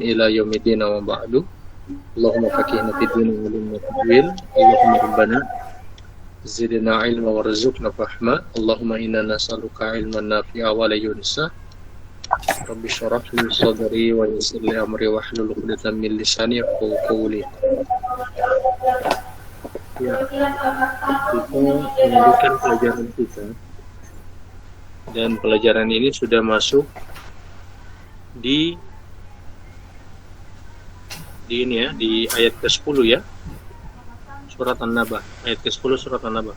ila yaumiddin wa ba'du. Allahumma faqihna fid din wa alimna tadwil. Allahumma rabbana zidna ilma warzuqna fahma. Allahumma inna nas'aluka ilman nafi'a wa la yunsa. Rabbi syrah li sadri wa yassir li amri wahlul 'uqdatam min lisani yafqahu qawli. Ya, kita melanjutkan pelajaran kita. Dan pelajaran ini sudah masuk di ini ya, di ayat ke-10 ya. Surat An-Naba, ayat ke-10 surat An-Naba.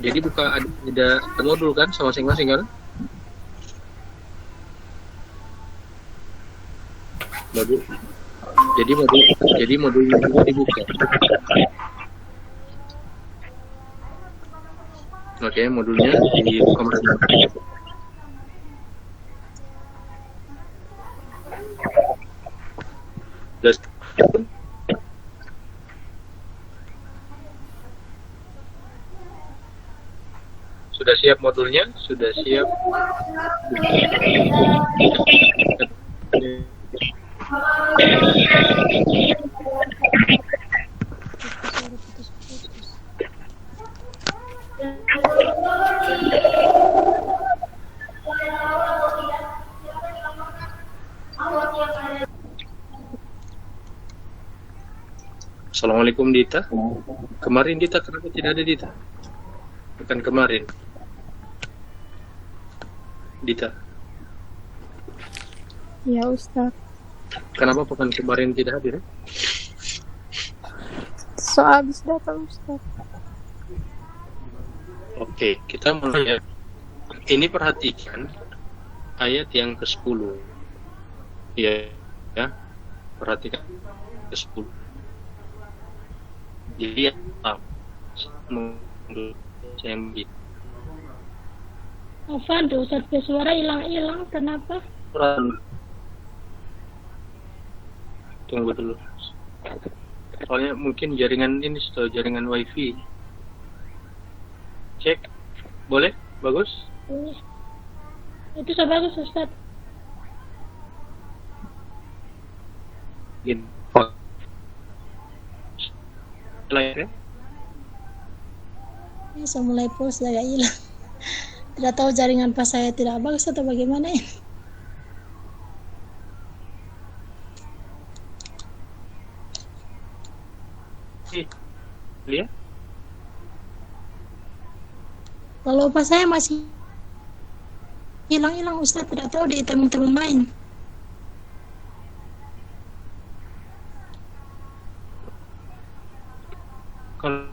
Jadi buka ada modul kan sama masing-masing kan? Modul. Jadi modulnya juga dibuka. Oke, modulnya dibuka masing-masing. Sudah siap modulnya? Sudah siap? Assalamualaikum Dita. Kemarin Dita, kenapa tidak ada Dita? Bukan kemarin. Dita. Ya Ustaz. Kenapa bukan kemarin tidak hadir? So habis datang Ustaz. Oke, kita mulai. Ini perhatikan ayat yang ke-10. Ya. Perhatikan ke-10. Jadi saya Afan, Ustaz suara hilang-hilang, kenapa? Tunggu dulu. Soalnya mungkin jaringan ini jaringan wifi. Cek. Boleh? Bagus? Itu sudah bagus Ustaz. Gini. Ya? Ini saya mulai pause agak hilang. Tidak tahu jaringan pas saya tidak bagus atau bagaimana ini. Lihat? Kalau pas saya masih hilang-hilang Ustaz, tidak tahu di teman-teman lain. Kalau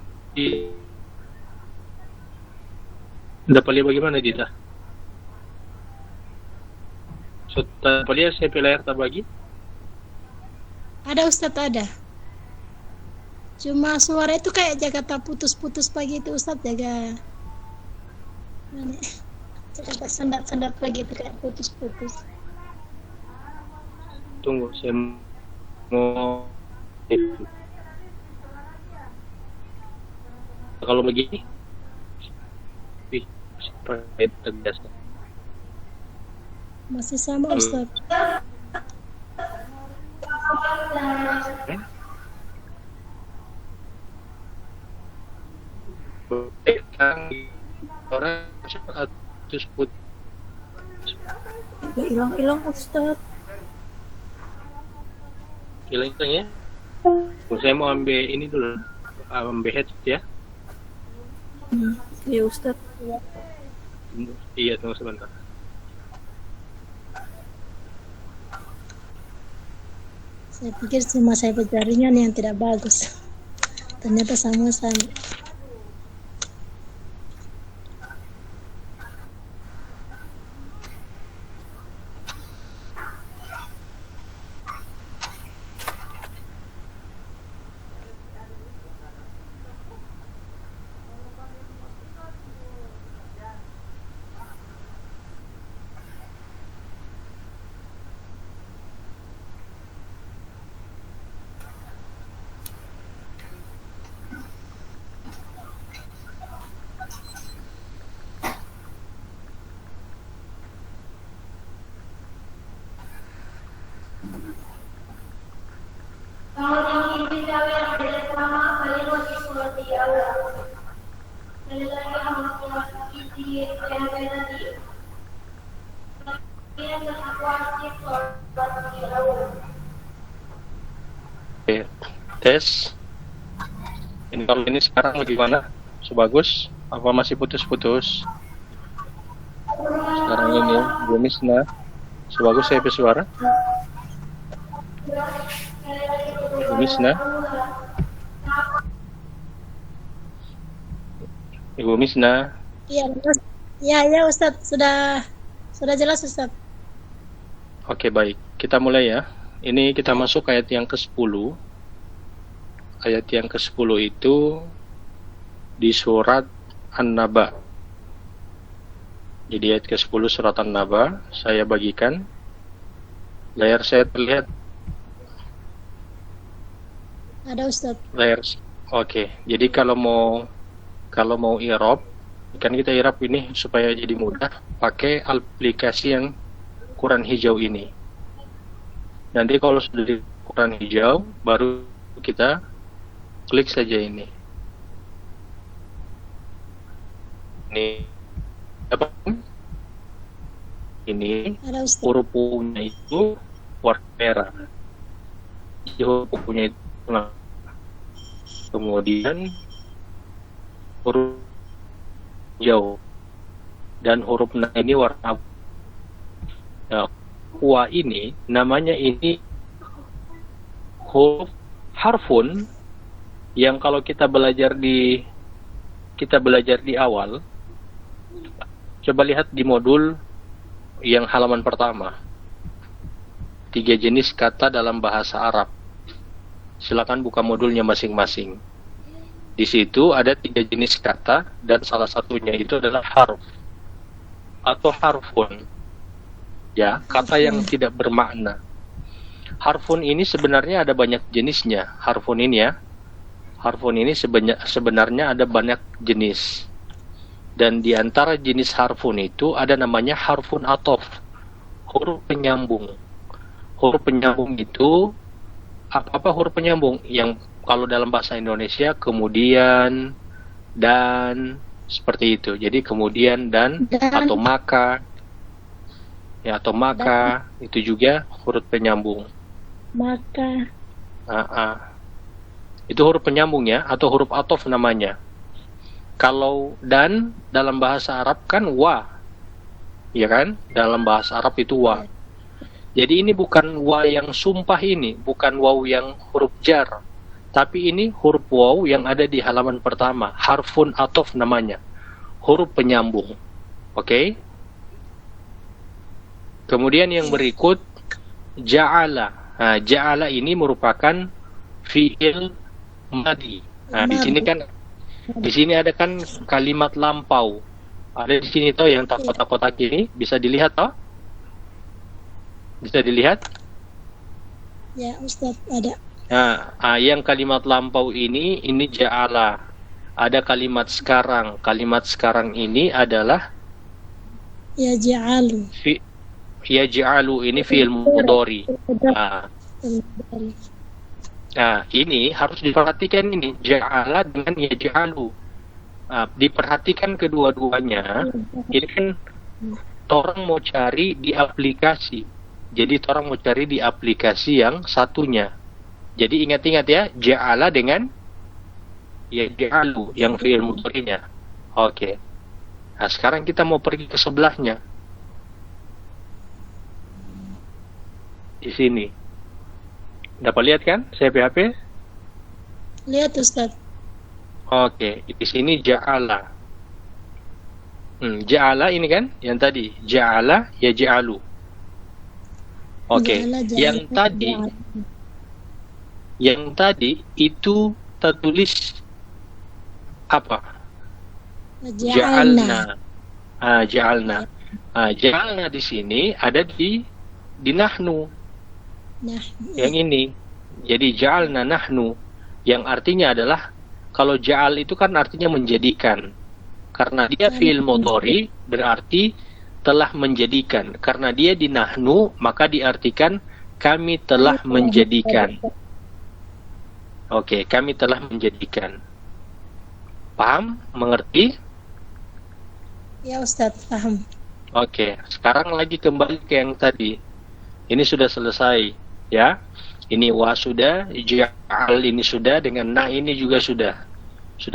dapat lihat bagaimana Dita? Sudah lihat saya layar tak bagi? Ada Ustaz, ada. Cuma suara itu kayak Jakarta putus-putus pagi itu Ustaz, jaga sendat-sendat pagi itu kayak putus-putus. Tunggu, saya mau kalau begini tegas. Masih sama Ustaz. Orang atus put Hilang-hilang Ustaz. hilang ya. Saya mau ambil ini dulu, ambil headset ya. Ya Ustaz. Iya, tunggu sebentar. Saya pikir cuma saya jaringan yang tidak bagus. Ternyata sama-sama. Oke, tes. Ini kalau ini sekarang bagaimana? Sebagus? Apa masih putus-putus? Sekarang ini, Bu Misna. Sebagus saya bersuara? Bu Misna? Ibu Misna? Iya, ya Ustadz, sudah jelas Ustadz. Oke, baik. Kita mulai ya. Ini kita masuk ayat yang ke-10. Ayat yang ke-10 itu di surat An-Naba. Jadi ayat ke-10 surat An-Naba, saya bagikan. Layar saya terlihat? Ada Ustadz. Layar. Oke. Jadi kalau mau i'rab, kan kita i'rab ini supaya jadi mudah, pakai aplikasi yang ukuran hijau ini. Nanti kalau sudah di ukuran hijau, baru kita klik saja ini. Ini apa? Ini Ada Ustadz. huruf U-nya itu warna merah. Jadi huruf U-nya itu warna. Kemudian huruf hijau dan huruf na ini warna abu. Nah, wa ini namanya ini huruf harfun yang kalau kita belajar di awal, coba lihat di modul yang halaman pertama, 3 jenis kata dalam bahasa Arab. Silakan buka modulnya masing-masing. Di situ ada 3 jenis kata dan salah satunya itu adalah harf atau harfun. Ya, kata yang tidak bermakna. Harfun ini sebenarnya ada banyak jenisnya. Harfun ini ya. Harfun ini sebenarnya ada banyak jenis. Dan di antara jenis harfun itu ada namanya harfun atof, huruf penyambung. Huruf penyambung itu apa huruf penyambung? Yang kalau dalam bahasa Indonesia kemudian, dan, seperti itu. Jadi kemudian dan atau maka, ya atau maka itu juga huruf penyambung. Maka. Itu huruf penyambung ya, atau huruf atof namanya. Kalau dan dalam bahasa Arab kan wa, ya kan? Dalam bahasa Arab itu wa. Jadi ini bukan wa yang sumpah ini, bukan waw yang huruf jar, tapi ini huruf waw yang ada di halaman pertama, harfun atof namanya, huruf penyambung. Oke? Kemudian yang berikut ja'ala. Nah, ja'ala ini merupakan fi'il madi. Nah, di sini ada kan kalimat lampau. Ada di sini toh yang tak kotak-kotak ini, bisa dilihat toh? Bisa dilihat? Ya, Ustaz, ada. Nah, yang kalimat lampau ini ja'ala. Ada kalimat sekarang. Kalimat sekarang ini adalah yaj'alu. Yaj'alu ini fi'il mudhari. Nah, ini harus diperhatikan ini ja'ala dengan yaj'alu. Diperhatikan kedua-duanya. Ini kan orang mau cari di aplikasi. Jadi orang mau cari di aplikasi yang satunya. Jadi ingat-ingat ya, ja'ala dengan yaj'alu yang fi'il mudhari'nya. Oke. Nah, sekarang kita mau pergi ke sebelahnya. Di sini. Dapat lihat kan saya PHP? Lihat Ustaz. Oke, di sini ja'ala. Ja'ala ini kan yang tadi, ja'ala yaj'alu. Oke, yang tadi itu tertulis apa? Ja'alna. Ja'alna. Ja'alna di sini ada di nahnu. Yang ini. Jadi ja'alna nahnu yang artinya adalah, kalau ja'al itu kan artinya menjadikan. Karena dia fi'il mudhari berarti telah menjadikan. Karena dia di nahnu maka diartikan kami telah menjadikan. Oke, kami telah menjadikan. Paham? Mengerti? Ya Ustadz, paham. Oke, sekarang lagi kembali ke yang tadi. Ini sudah selesai, ya. Ini wa sudah, ja'al ini sudah, dengan na ini juga sudah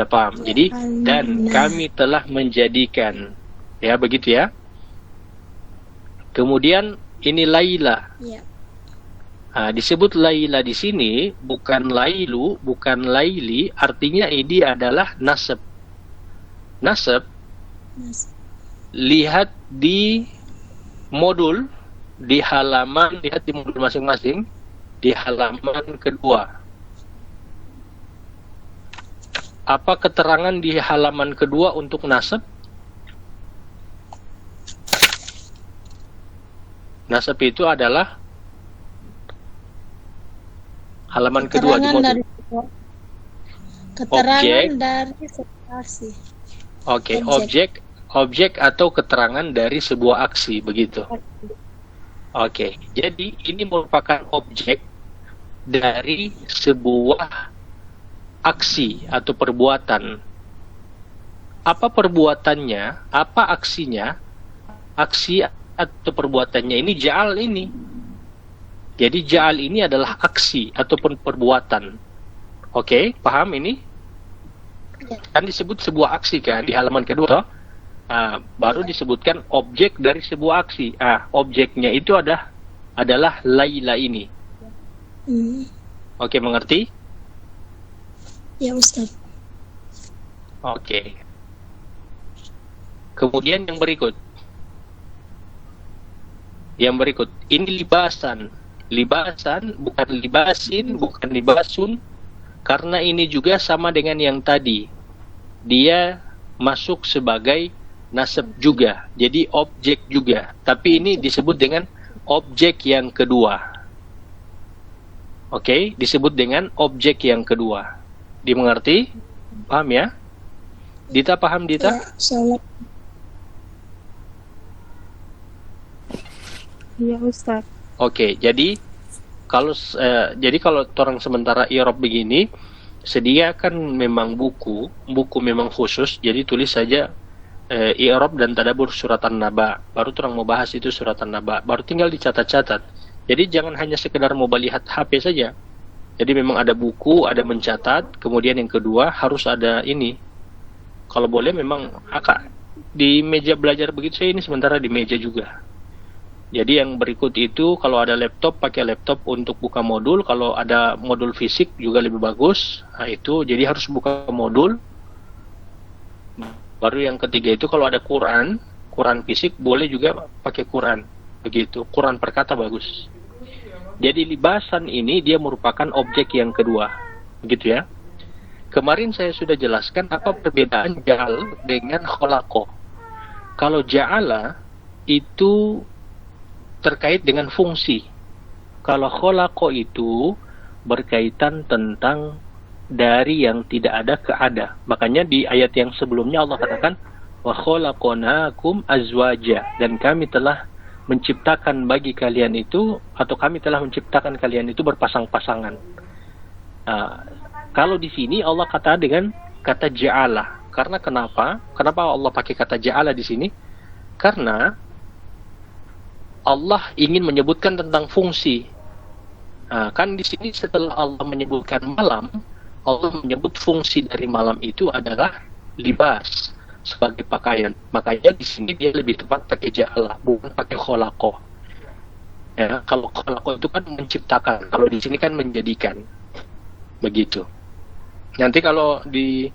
paham. Jadi dan kami telah menjadikan, ya begitu ya. Kemudian ini Laila. Ya. Disebut Laila di sini bukan Lailu, bukan Laili, artinya ini adalah nasab. Nasab. Lihat di modul, di halaman, lihat di modul masing-masing, di halaman kedua. Apa keterangan di halaman kedua untuk nasab? Nasab itu adalah halaman kedua di modul. Keterangan dari sebuah aksi. Oke, objek atau keterangan dari sebuah aksi, begitu. Oke, jadi ini merupakan objek dari sebuah aksi atau perbuatan. Apa perbuatannya? Apa aksinya? Aksi atau perbuatannya ini ja'al ini. Jadi ja'al ini adalah aksi ataupun perbuatan. Oke, paham ini? Kan disebut sebuah aksi kan di halaman kedua. Baru disebutkan objek dari sebuah aksi. Objeknya itu adalah Laila ini. Oke, mengerti? Ya Ustaz. Oke. Kemudian yang berikut. Ini libasan. Libasan bukan libasin, bukan libasun. Karena ini juga sama dengan yang tadi. Dia masuk sebagai nasab juga. Jadi objek juga. Tapi ini disebut dengan objek yang kedua. Oke, disebut dengan objek yang kedua. Dimengerti? Paham ya? Dita paham, Dita? Ya, insyaallah. Iya Ustaz. Oke, jadi kalau orang sementara i'rab begini, sediakan memang buku memang khusus, jadi tulis saja i'rab dan tadabbur surat An-Naba. Baru orang mau bahas itu surat An-Naba, baru tinggal dicatat-catat. Jadi jangan hanya sekedar mau lihat HP saja. Jadi memang ada buku, ada mencatat, kemudian yang kedua harus ada ini. Kalau boleh memang di meja belajar begitu, saya ini sementara di meja juga. Jadi yang berikut itu kalau ada laptop, pakai laptop untuk buka modul. Kalau ada modul fisik juga lebih bagus. Itu jadi harus buka modul. Baru yang ketiga itu kalau ada Quran fisik boleh juga pakai Quran. Begitu, Quran per kata bagus. Jadi libasan ini dia merupakan objek yang kedua. Begitu ya. Kemarin saya sudah jelaskan apa perbedaan ja'al dengan khalaqa. Kalau ja'ala itu terkait dengan fungsi. Kalau khalaqa itu berkaitan tentang dari yang tidak ada ke ada. Makanya di ayat yang sebelumnya Allah katakan wa khalaqnakum azwaja, dan kami telah menciptakan bagi kalian itu, atau kami telah menciptakan kalian itu berpasang-pasangan. Kalau di sini Allah kata dengan kata ja'ala. Karena kenapa? Kenapa Allah pakai kata ja'ala di sini? Karena Allah ingin menyebutkan tentang fungsi. Kan di sini setelah Allah menyebutkan malam, Allah menyebut fungsi dari malam itu adalah libas, sebagai pakaian. Makanya di sini dia lebih tepat pakai ja'ala, bukan pakai khalaqa. Ya, kalau khalaqa itu kan menciptakan, kalau di sini kan menjadikan. Begitu. Nanti kalau di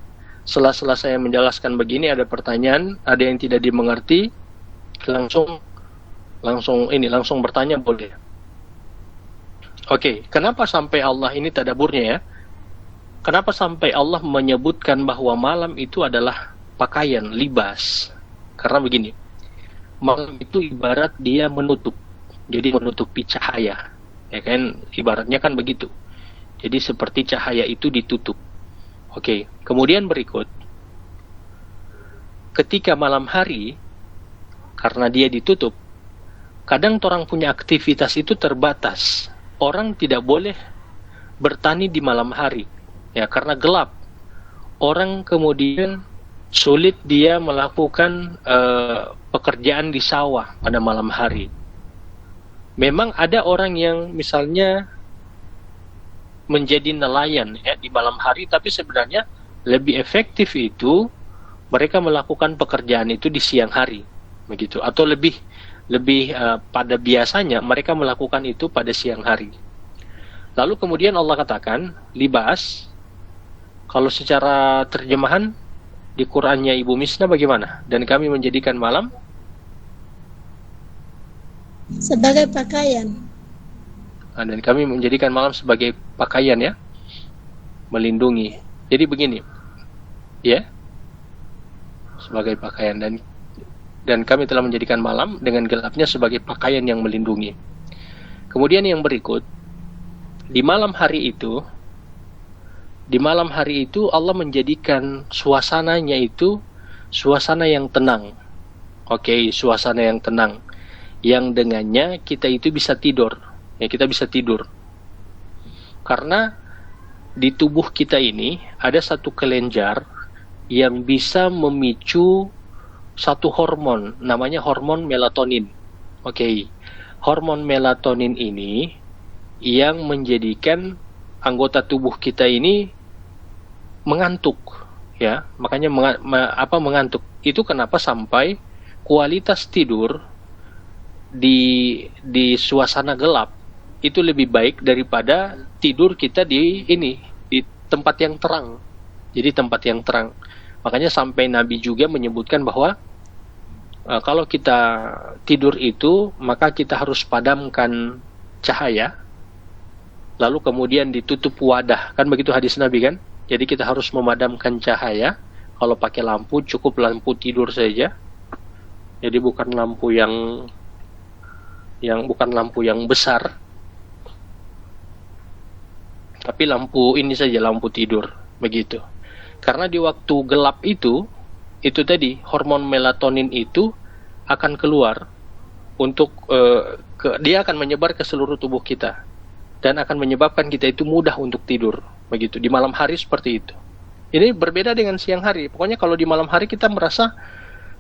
sela-sela saya menjelaskan begini ada pertanyaan, ada yang tidak dimengerti, langsung bertanya boleh. Oke, kenapa sampai Allah ini tadaburnya ya? Kenapa sampai Allah menyebutkan bahwa malam itu adalah pakaian, libas? Karena begini, malam itu ibarat dia menutup, jadi menutupi cahaya, ya kan? Ibaratnya kan begitu. Jadi seperti cahaya itu ditutup. Oke, kemudian berikut, ketika malam hari, karena dia ditutup, kadang orang punya aktivitas itu terbatas. Orang tidak boleh bertani di malam hari, ya, karena gelap. orang kemudian sulit dia melakukan pekerjaan di sawah pada malam hari. Memang ada orang yang misalnya menjadi nelayan ya di malam hari, tapi sebenarnya lebih efektif itu mereka melakukan pekerjaan itu di siang hari, begitu. Atau lebih pada biasanya mereka melakukan itu pada siang hari. Lalu kemudian Allah katakan libas. Kalau secara terjemahan di Qur'annya Ibu Misna bagaimana? Dan kami menjadikan malam sebagai pakaian. Dan kami menjadikan malam sebagai pakaian ya, melindungi. Jadi begini, ya, sebagai pakaian, dan kami telah menjadikan malam dengan gelapnya sebagai pakaian yang melindungi. Kemudian yang berikut, di malam hari itu Allah menjadikan suasananya itu suasana yang tenang. Oke, suasana yang tenang, yang dengannya kita itu bisa tidur. Ya, kita bisa tidur. Karena di tubuh kita ini ada satu kelenjar yang bisa memicu satu hormon, namanya hormon melatonin. Oke. Hormon melatonin ini yang menjadikan anggota tubuh kita ini mengantuk, ya. Makanya mengantuk. Itu kenapa sampai kualitas tidur di suasana gelap itu lebih baik daripada tidur kita di tempat yang terang. Jadi tempat yang terang. Makanya sampai Nabi juga menyebutkan bahwa kalau kita tidur itu maka kita harus padamkan cahaya, lalu kemudian ditutup wadah. Kan begitu hadis Nabi kan? Jadi kita harus memadamkan cahaya. Kalau pakai lampu cukup lampu tidur saja. Jadi bukan lampu yang besar, tapi lampu ini saja, lampu tidur, begitu. Karena di waktu gelap itu tadi hormon melatonin itu akan keluar untuk dia akan menyebar ke seluruh tubuh kita dan akan menyebabkan kita itu mudah untuk tidur, begitu. Di malam hari seperti itu. Ini berbeda dengan siang hari. Pokoknya kalau di malam hari kita merasa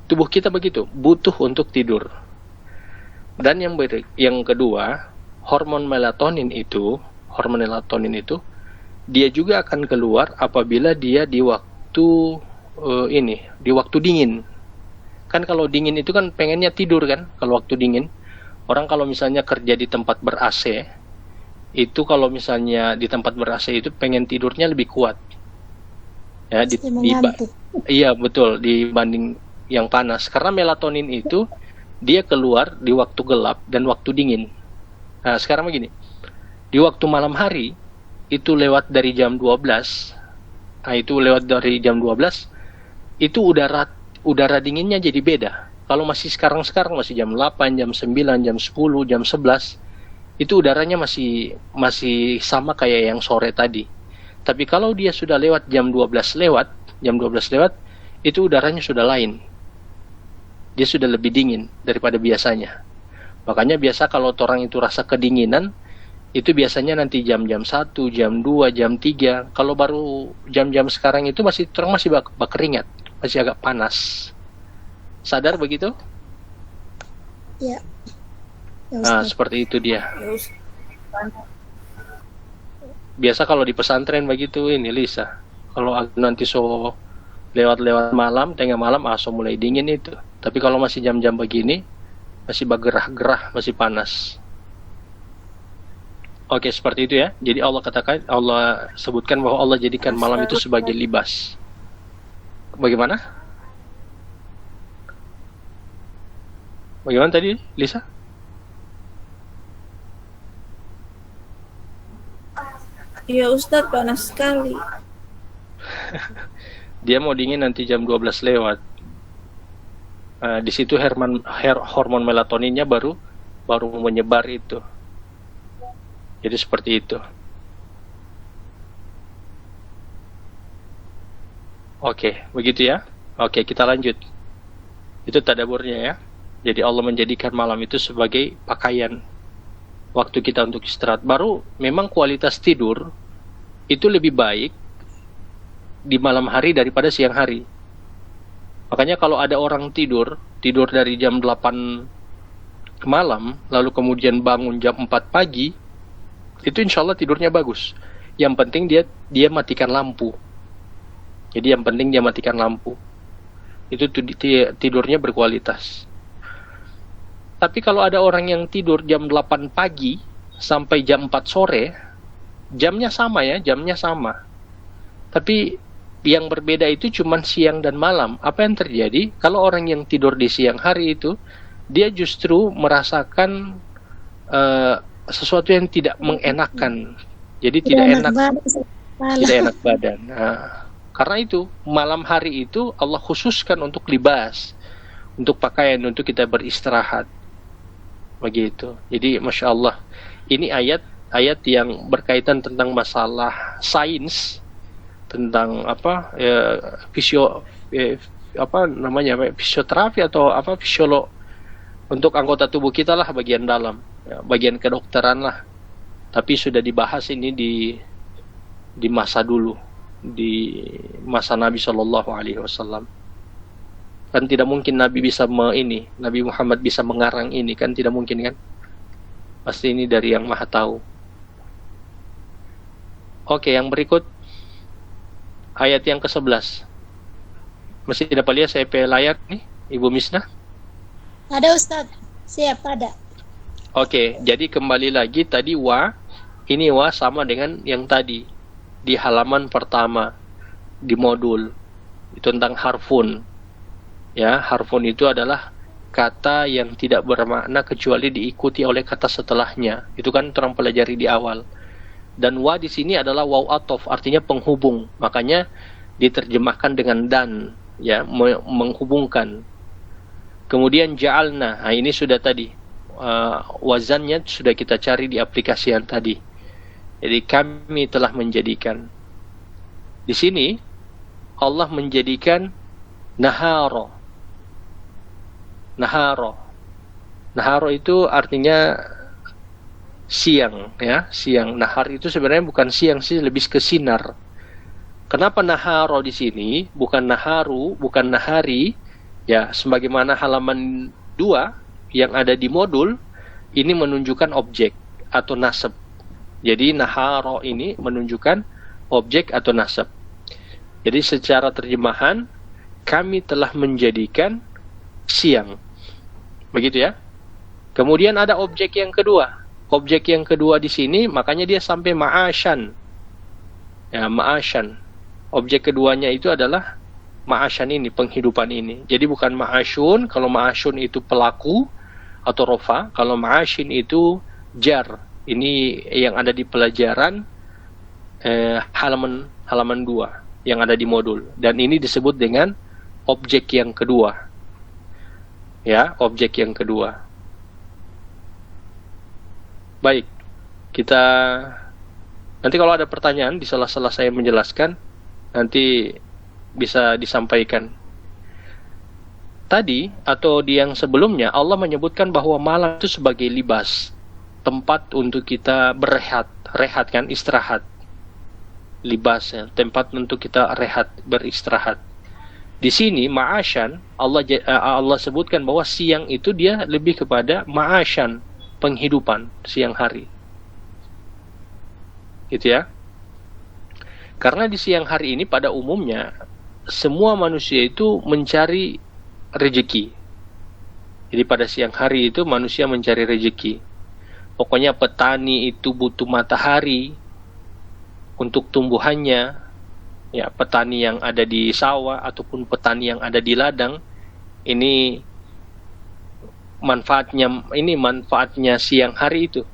tubuh kita begitu, butuh untuk tidur. Dan yang kedua, hormon melatonin itu dia juga akan keluar apabila dia di waktu di waktu dingin. Kan kalau dingin itu kan pengennya tidur kan, kalau waktu dingin. Orang kalau misalnya kerja di tempat ber-AC, itu kalau misalnya di tempat ber-AC itu pengen tidurnya lebih kuat. Ya, iya betul, dibanding yang panas. Karena melatonin itu dia keluar di waktu gelap dan waktu dingin. Nah, sekarang begini. Di waktu malam hari itu lewat dari jam 12. Nah, itu lewat dari jam 12 itu udara dinginnya jadi beda. Kalau masih sekarang masih jam 8, jam 9, jam 10, jam 11, itu udaranya masih sama kayak yang sore tadi. Tapi kalau dia sudah lewat jam 12 lewat, itu udaranya sudah lain. Dia sudah lebih dingin daripada biasanya. Makanya biasa kalau orang itu rasa kedinginan, itu biasanya nanti jam-jam 1, jam 2, jam 3. Kalau baru jam-jam sekarang itu masih berkeringat, masih agak panas. Sadar begitu? Ya. Nah, seperti itu dia. Biasa kalau di pesantren begitu ini Lisa. Kalau nanti lewat malam, tengah malam, mulai dingin itu. Tapi kalau masih jam-jam begini, masih bergerah-gerah, masih panas. Oke, seperti itu ya. Jadi Allah sebutkan bahwa Allah jadikan malam itu sebagai libas. Bagaimana? Bagaimana tadi, Lisa? Iya Ustadz, panas sekali. Dia mau dingin nanti jam 12 lewat. Di situ hormon melatoninnya baru menyebar itu. Jadi seperti itu. Oke, begitu ya. Oke, kita lanjut. Itu tadaburnya ya. Jadi Allah menjadikan malam itu sebagai pakaian waktu kita untuk istirahat. Baru memang kualitas tidur itu lebih baik di malam hari daripada siang hari. Makanya kalau ada orang tidur dari jam 8 malam, lalu kemudian bangun jam 4 pagi, itu insya Allah tidurnya bagus. Yang penting dia matikan lampu. Jadi yang penting dia matikan lampu. Itu tidurnya berkualitas. Tapi kalau ada orang yang tidur jam 8 pagi sampai jam 4 sore, jamnya sama ya, jamnya sama. Tapi yang berbeda itu cuma siang dan malam. Apa yang terjadi? Kalau orang yang tidur di siang hari itu, dia justru merasakan sesuatu yang tidak mengenakan. Jadi tidak enak badan. Nah, karena itu malam hari itu Allah khususkan untuk libas, untuk pakaian, untuk kita beristirahat. Begitu. Jadi masya Allah, ini ayat yang berkaitan tentang masalah sains, tentang fisioterapi atau fisiolog untuk anggota tubuh kita lah, bagian dalam, ya, bagian kedokteran lah. Tapi sudah dibahas ini di masa dulu, di masa Nabi Shallallahu Alaihi Wasallam. Kan tidak mungkin Nabi Muhammad bisa mengarang ini, kan tidak mungkin kan? Pasti ini dari yang Maha Tahu. Oke, yang berikut ayat yang ke-11. Masih dapat lihat saya layar nih, Ibu Misnah? Ada Ustaz, siap ada. Oke, jadi kembali lagi tadi ini sama dengan yang tadi di halaman pertama di modul itu tentang harfun. Ya, harfun itu adalah kata yang tidak bermakna kecuali diikuti oleh kata setelahnya. Itu kan terang pelajari di awal. Dan di sini adalah waw atof, artinya penghubung. Makanya diterjemahkan dengan dan, ya, menghubungkan. Kemudian ja'alna, nah ini sudah tadi wazannya sudah kita cari di aplikasi yang tadi. Jadi kami telah menjadikan. Di sini Allah menjadikan naharo. Naharo itu artinya siang, ya, siang. Nahar itu sebenarnya bukan siang sih, lebih ke sinar. Kenapa naharo di sini, bukan naharu, bukan nahari? Ya, sebagaimana halaman 2 yang ada di modul ini menunjukkan objek atau nasab. Jadi naharo ini menunjukkan objek atau nasab. Jadi secara terjemahan kami telah menjadikan siang. Begitu ya. Kemudian ada objek yang kedua. Objek yang kedua di sini makanya dia sampai ma'asyan. Ya, ma'asyan. Objek keduanya itu adalah ma'asyan ini, penghidupan ini. Jadi bukan ma'asyun, kalau ma'asyun itu pelaku atau rofa, kalau ma'asyin itu jar. Ini yang ada di pelajaran halaman 2 yang ada di modul. Dan ini disebut dengan objek yang kedua. Ya, objek yang kedua. Baik, kita nanti kalau ada pertanyaan di sela-sela saya menjelaskan, nanti bisa disampaikan. Tadi atau di yang sebelumnya Allah menyebutkan bahwa malam itu sebagai libas, tempat untuk kita rehat kan, istirahat. Libas ya, tempat untuk kita rehat, beristirahat. Di sini ma'asyan, Allah sebutkan bahwa siang itu dia lebih kepada ma'asyan, penghidupan siang hari. Gitu ya. Karena di siang hari ini pada umumnya semua manusia itu mencari rezeki. Jadi pada siang hari itu manusia mencari rezeki. Pokoknya petani itu butuh matahari untuk tumbuhannya. Ya, petani yang ada di sawah ataupun petani yang ada di ladang, ini manfaatnya siang hari itu,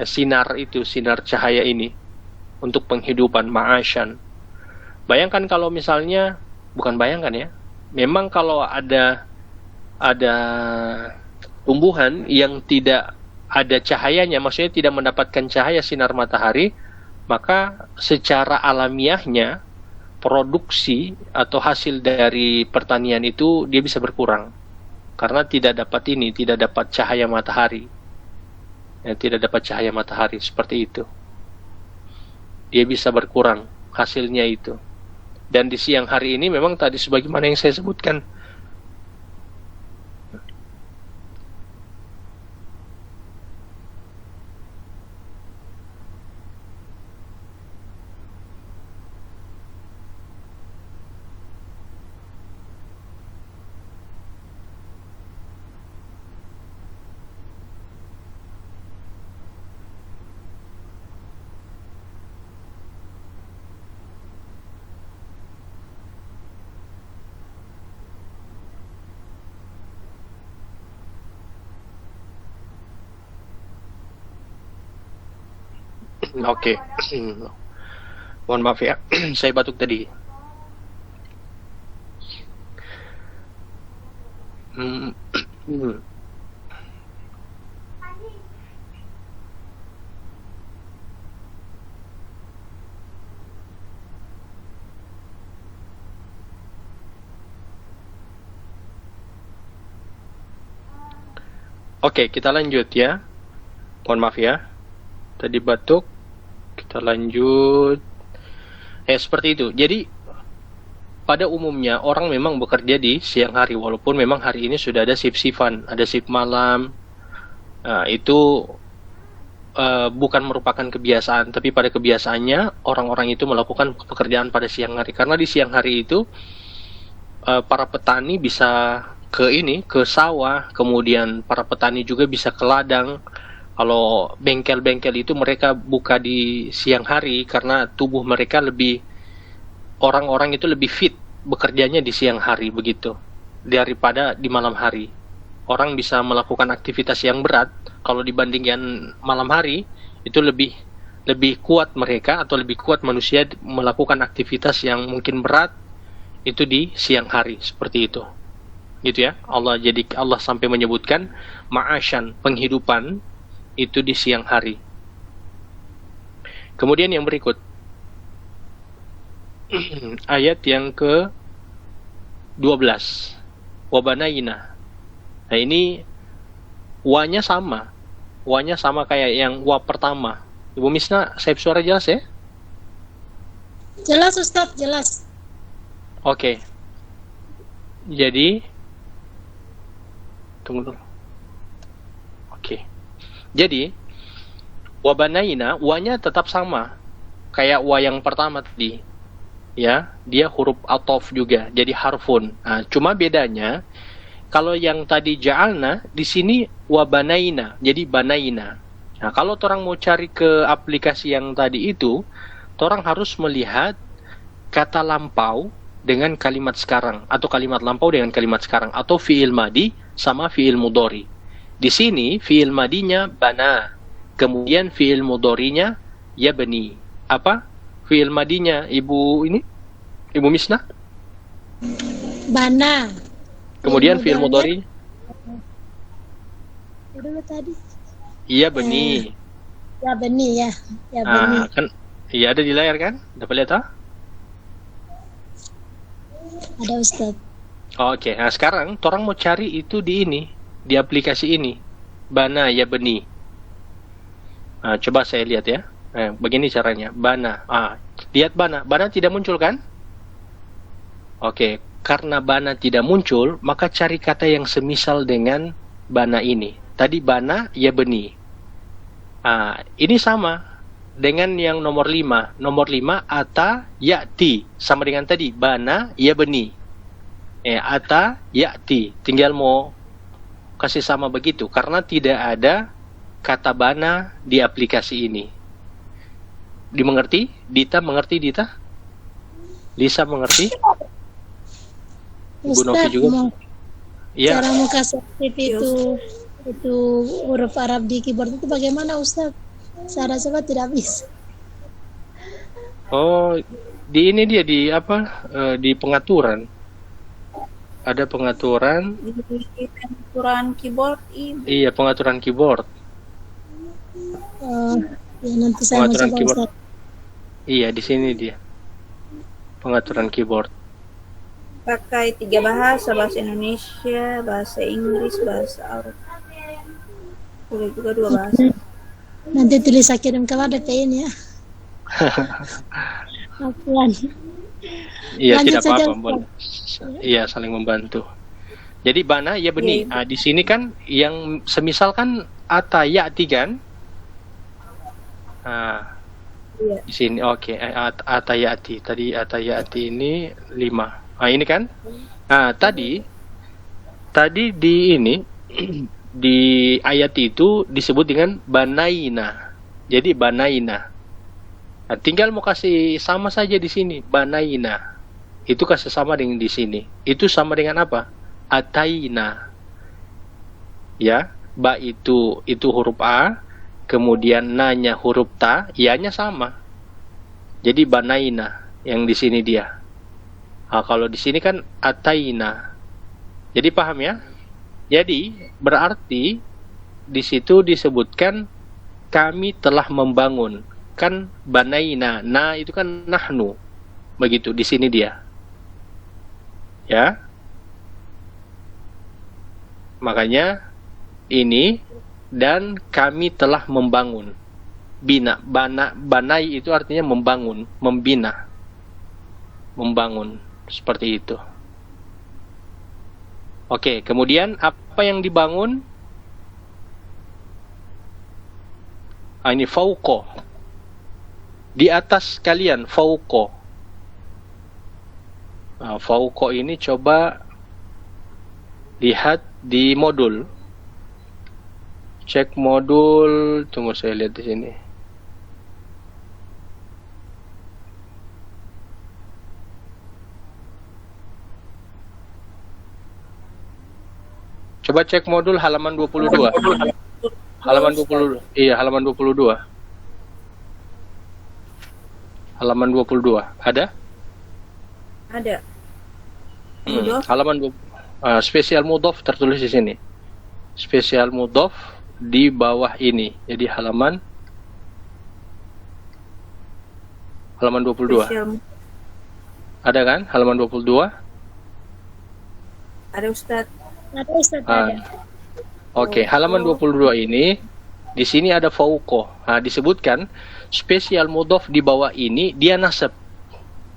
sinar cahaya ini untuk penghidupan ma'asyan. Bayangkan kalau misalnya, bukan bayangkan ya, memang kalau ada tumbuhan yang tidak ada cahayanya, maksudnya tidak mendapatkan cahaya sinar matahari, maka secara alamiahnya produksi atau hasil dari pertanian itu dia bisa berkurang karena tidak dapat cahaya matahari. Ya, tidak dapat cahaya matahari seperti itu. Dia bisa berkurang hasilnya itu. Dan di siang hari ini memang tadi sebagaimana yang saya sebutkan, oke. Mohon maaf ya, saya batuk tadi. Hmm. Oke, kita lanjut ya. Mohon maaf ya. Tadi batuk. Kita lanjut. Seperti itu. Jadi pada umumnya orang memang bekerja di siang hari, walaupun memang hari ini sudah ada shift-shiftan, ada shift malam. Itu bukan merupakan kebiasaan, tapi pada kebiasaannya orang-orang itu melakukan pekerjaan pada siang hari. Karena di siang hari itu para petani bisa ke sawah, kemudian para petani juga bisa ke ladang. Kalau bengkel-bengkel itu mereka buka di siang hari karena tubuh mereka orang-orang itu lebih fit bekerjanya di siang hari begitu daripada di malam hari. Orang bisa melakukan aktivitas yang berat kalau dibandingkan malam hari, itu lebih kuat mereka atau lebih kuat manusia melakukan aktivitas yang mungkin berat itu di siang hari, seperti itu. Gitu ya. Allah sampai menyebutkan ma'asyan, penghidupan itu di siang hari. Kemudian yang berikut ayat yang ke 12, wabanaina. Nah ini wanya sama kayak yang wa pertama. Ibu Misna, saya suara jelas ya? Jelas Ustaz, jelas. Oke. Jadi tunggu dulu. Oke. Jadi wabanaina, wanya tetap sama kayak wa yang pertama tadi. Ya, dia huruf athof juga, jadi harfun. Nah, cuma bedanya kalau yang tadi ja'alna, di sini wabanaina, jadi banaina. Nah, kalau orang mau cari ke aplikasi yang tadi itu, orang harus melihat kata lampau dengan kalimat sekarang, atau kalimat lampau dengan kalimat sekarang, atau fi'il madi sama fi'il mudhari. Di sini fi'il madinya bana, kemudian fi'il mudharinya yabni. Apa fi'il madinya Ibu Misna? Bana. Kemudian fi'il mudhari? Dulu tadi. Iya beni. Ya beni ya. Ya beni. Kan iya ada di layar kan? Dapat lihat ah? Ada Ustaz. Oke, nah sekarang orang mau cari itu di aplikasi ini. Bana ya beni. Nah, coba saya lihat ya. Begini caranya. Bana. Lihat bana. Bana tidak muncul kan? Oke, karena bana tidak muncul, maka cari kata yang semisal dengan bana ini. Tadi bana ya beni. Ini sama dengan yang nomor 5. Nomor 5 ata ya'ti, sama dengan tadi bana ya beni. Ata ya'ti, tinggal mau kasih sama begitu karena tidak ada kata bana di aplikasi ini. Dimengerti? Dita mengerti, Dita? Lisa mengerti? Ibu Novi juga? Iya. Cara muka aktif itu huruf Arab di keyboard itu bagaimana Ustaz? Saya rasa tidak bisa. Oh, di ini dia di apa? Di pengaturan. Ada pengaturan. Pengaturan keyboard ini. Iya, pengaturan keyboard. Ya nanti saya Pengaturan mau coba keyboard. Ustaz. Iya, di sini dia. Pengaturan keyboard. Pakai 3 bahasa Indonesia, bahasa Inggris, bahasa Arab. Boleh juga 2 bahasa. Nanti tulis kirim ke DP ini ya. Apuan. Iya, Lanjut tidak saja, apa-apa, Ustaz. boleh. Iya, saling membantu. Jadi bana ya benih. Iya. Di sini kan yang semisal kan atayati kan? Iya. Di sini oke. Atayati. Tadi atayati ini 5. Ini kan? Tadi di ini di ayat itu disebut dengan banaina. Jadi banaina. Tinggal mau kasih sama saja di sini, banaina. Itu kasih sama dengan di sini. Itu sama dengan apa? Ataina. Ya, ba itu huruf A, kemudian na-nya huruf ta, ya-nya sama. Jadi banaina yang di sini dia. Kalau di sini kan ataina. Jadi paham ya? Jadi berarti di situ disebutkan kami telah membangun. Kan banaina, na itu kan nahnu. Begitu di sini dia. Ya. Makanya ini dan kami telah membangun. Banai itu artinya membangun, membina. Membangun seperti itu. Oke, kemudian apa yang dibangun? Ini fauqo. Di atas kalian, fauqo. Fauqo ini coba lihat di modul. Cek modul, tunggu saya lihat di sini. Coba cek modul halaman 22. Halaman 22. Iya, halaman 22. Halaman 22. Ada? Ada. Halaman spesial mudhof tertulis di sini. Spesial mudhof di bawah ini. Jadi halaman 22. Spesial. Ada kan? Halaman 22. Ada Ustadz. Ada Ustaz, ada. Oke, halaman 22 ini di sini ada fauqo. Disebutkan spesial mudhof di bawah ini dia nasab.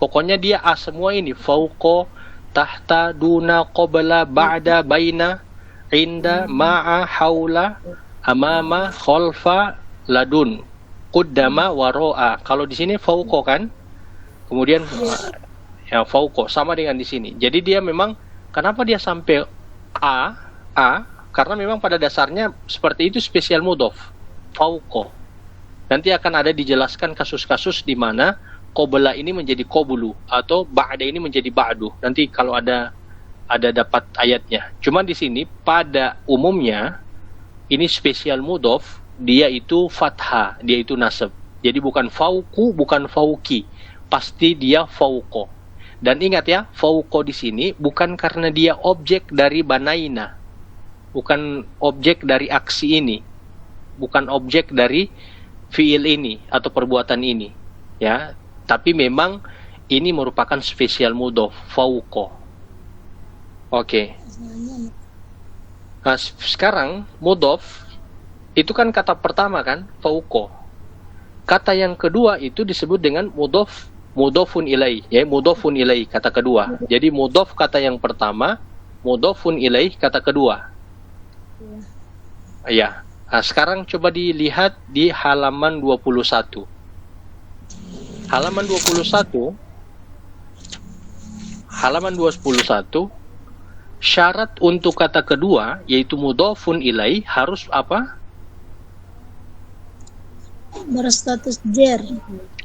Pokoknya dia A semua ini, fauqo, tahta, duna, qabla, ba'da, baina, inda, ma'a, haula, amama, khalfa, ladun, quddama, waro'a. Kalau di sini fauqo kan? Kemudian ya fauqo sama dengan di sini. Jadi dia memang kenapa dia sampai A karena memang pada dasarnya seperti itu spesial mudhof fauqo. Nanti akan ada dijelaskan kasus-kasus di mana qabla ini menjadi qablu atau ba'da ini menjadi ba'du. Nanti kalau ada dapat ayatnya. Cuma di sini pada umumnya ini spesial mudhof dia itu fathah, dia itu nasab. Jadi bukan fauqu, bukan fauqi. Pasti dia fauqo. Dan ingat ya, fauqo di sini bukan karena dia objek dari banaina. Bukan objek dari aksi ini. Bukan objek dari fiil ini atau perbuatan ini. Ya, tapi memang ini merupakan spesial mudhof, fauqo. Oke. Nah, sekarang mudhof itu kan kata pertama kan, fauqo. Kata yang kedua itu disebut dengan mudhofun ilai, ya, mudhofun ilai kata kedua. Jadi mudhof kata yang pertama, mudhofun ilai kata kedua. Ya. Nah, sekarang coba dilihat di halaman 21. Halaman 21. Halaman 21. Syarat untuk kata kedua yaitu mudhofun ilai harus apa? Berstatus jar.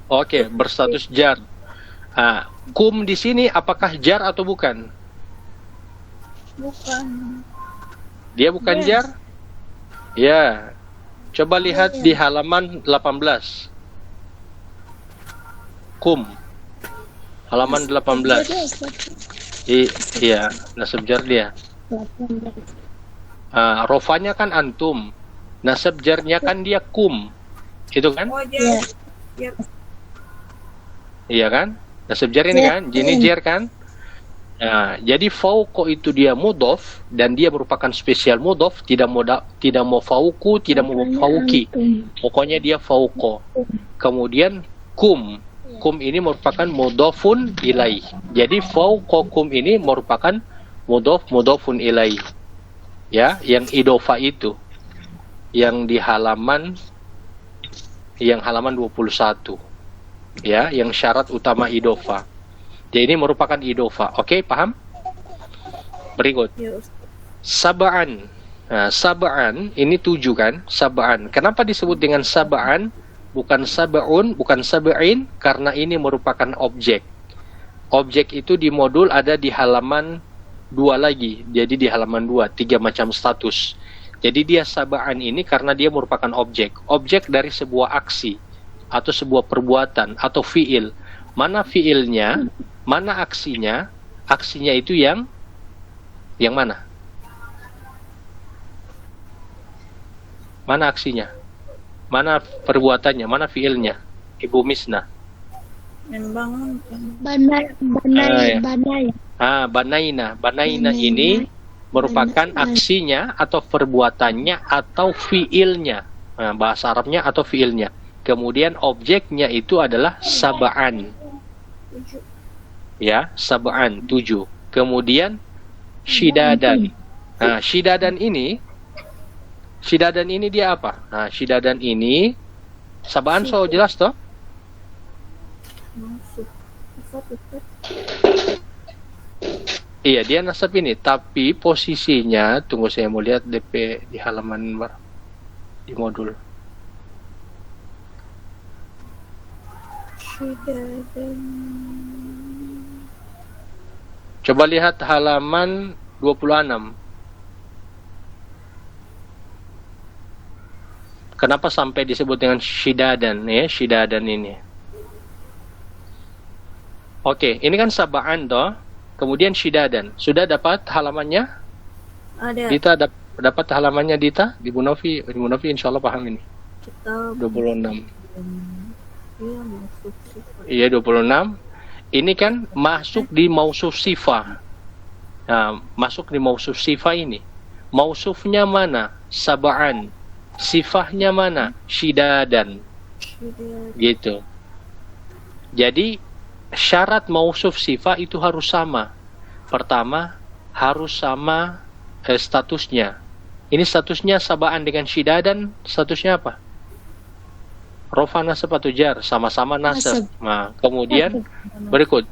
Oke, berstatus jar. Kum di sini apakah jar atau bukan? Bukan. Dia bukan jar? Ya. Coba lihat di halaman 18. Kum. Halaman 18. Iya, nasab jar dia. Rofanya kan antum. Nasab jarnya kan dia kum. Itu kan? Oh, jar. Ya. Iya kan? Nasab jar ini kan? Jini jar kan? Nah, jadi fauqo itu dia mudhof dan dia merupakan spesial mudhof, tidak mau fauqu, tidak mau fauqi. Pokoknya dia fauqo. Kemudian kum kum ini merupakan mudhafun ilaih. Jadi fauqakum ini merupakan mudhafun ilaih. Ya, yang idofa itu. Yang di halaman 21. Ya, yang syarat utama idofa. Jadi ini merupakan idofa. Oke, paham? Berikut. Ya Ustaz. Sab'an. Nah, sab'an ini 7 kan? Sab'an. Kenapa disebut dengan sab'an? Bukan sab'un, bukan sab'in, karena ini merupakan objek. Objek itu di modul ada di halaman 2 lagi. Jadi di halaman 2, 3 macam status. Jadi dia sab'an ini karena dia merupakan objek. Objek dari sebuah aksi atau sebuah perbuatan atau fiil. Mana fiilnya? Mana aksinya? Aksinya itu yang mana? Mana aksinya? Mana perbuatannya? Mana fiilnya? Ibu Misna. Membangun. Banai. Banaina ini merupakan aksinya atau perbuatannya atau fiilnya. Nah, bahasa Arabnya atau fiilnya. Kemudian objeknya itu adalah sab'an. Ya, sab'an 7. Kemudian shidadan. Nah, shidadan ini dia apa? Nah, shidadan ini sab'an so jelas toh? Masuk. Iya, dia nasab ini, tapi posisinya tunggu saya mau lihat DP di halaman di modul. Coba lihat halaman 26. Kenapa sampai disebut dengan shidadan ya, shidadan ini? Oke, ini kan sab'an toh. Kemudian shidadan. Sudah dapat halamannya? Ada. Dita dapat halamannya Dita? Di Munafi insyaallah paham ini. Kitab 26. Iya, masuk. Iya 26. Ini kan masuk di mausuf sifah. Nah, masuk di mausuf sifah ini. Mausufnya mana? Sab'an. Sifahnya mana? Shidadan. Gitu. Jadi syarat mausuf sifah itu harus sama. Pertama, harus sama statusnya. Ini statusnya sab'an dengan shidadan, statusnya apa? Rofa nasab atau jar, sama-sama nasab. Nah, kemudian berikut.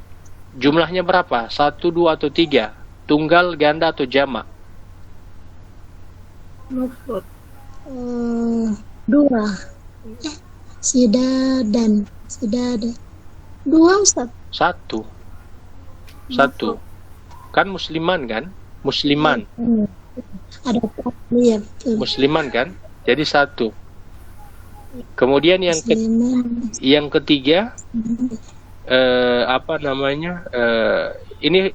Jumlahnya berapa? 1, 2 atau 3? Tunggal, ganda atau jamak? Mufrad. 2. Sidada. 2 Ustaz. 1. Kan musliman kan? Musliman. Ada ya, betul. Musliman kan? Jadi 1. Kemudian yang ketiga apa namanya? Ini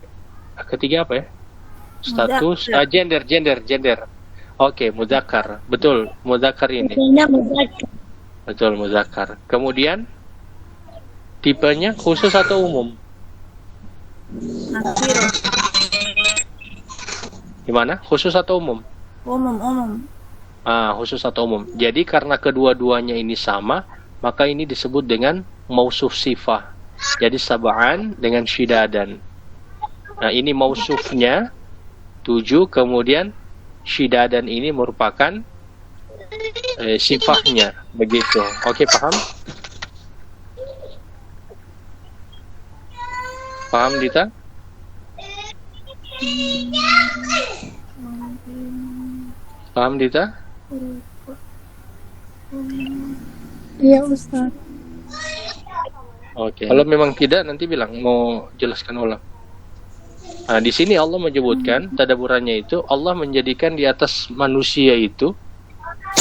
ketiga apa ya? Status gender. Oke, mudzakkar. Betul, mudzakkar ini. Betul, mudzakkar. Kemudian tipenya khusus atau umum? Nakiro. Gimana? Khusus atau umum? Umum. Khusus atau umum. Jadi karena kedua-duanya ini sama, maka ini disebut dengan mausuf sifah. Jadi sab'an dengan shidadan. Nah, ini mausufnya 7, kemudian shidadan ini merupakan sifahnya. Begitu. Oke, paham? Paham, Dita? Paham, Dita? Iya Ustaz. Oke. Kalau memang tidak, nanti bilang mau jelaskan ulang. Nah, di sini Allah menyebutkan tadaburannya itu Allah menjadikan di atas manusia itu.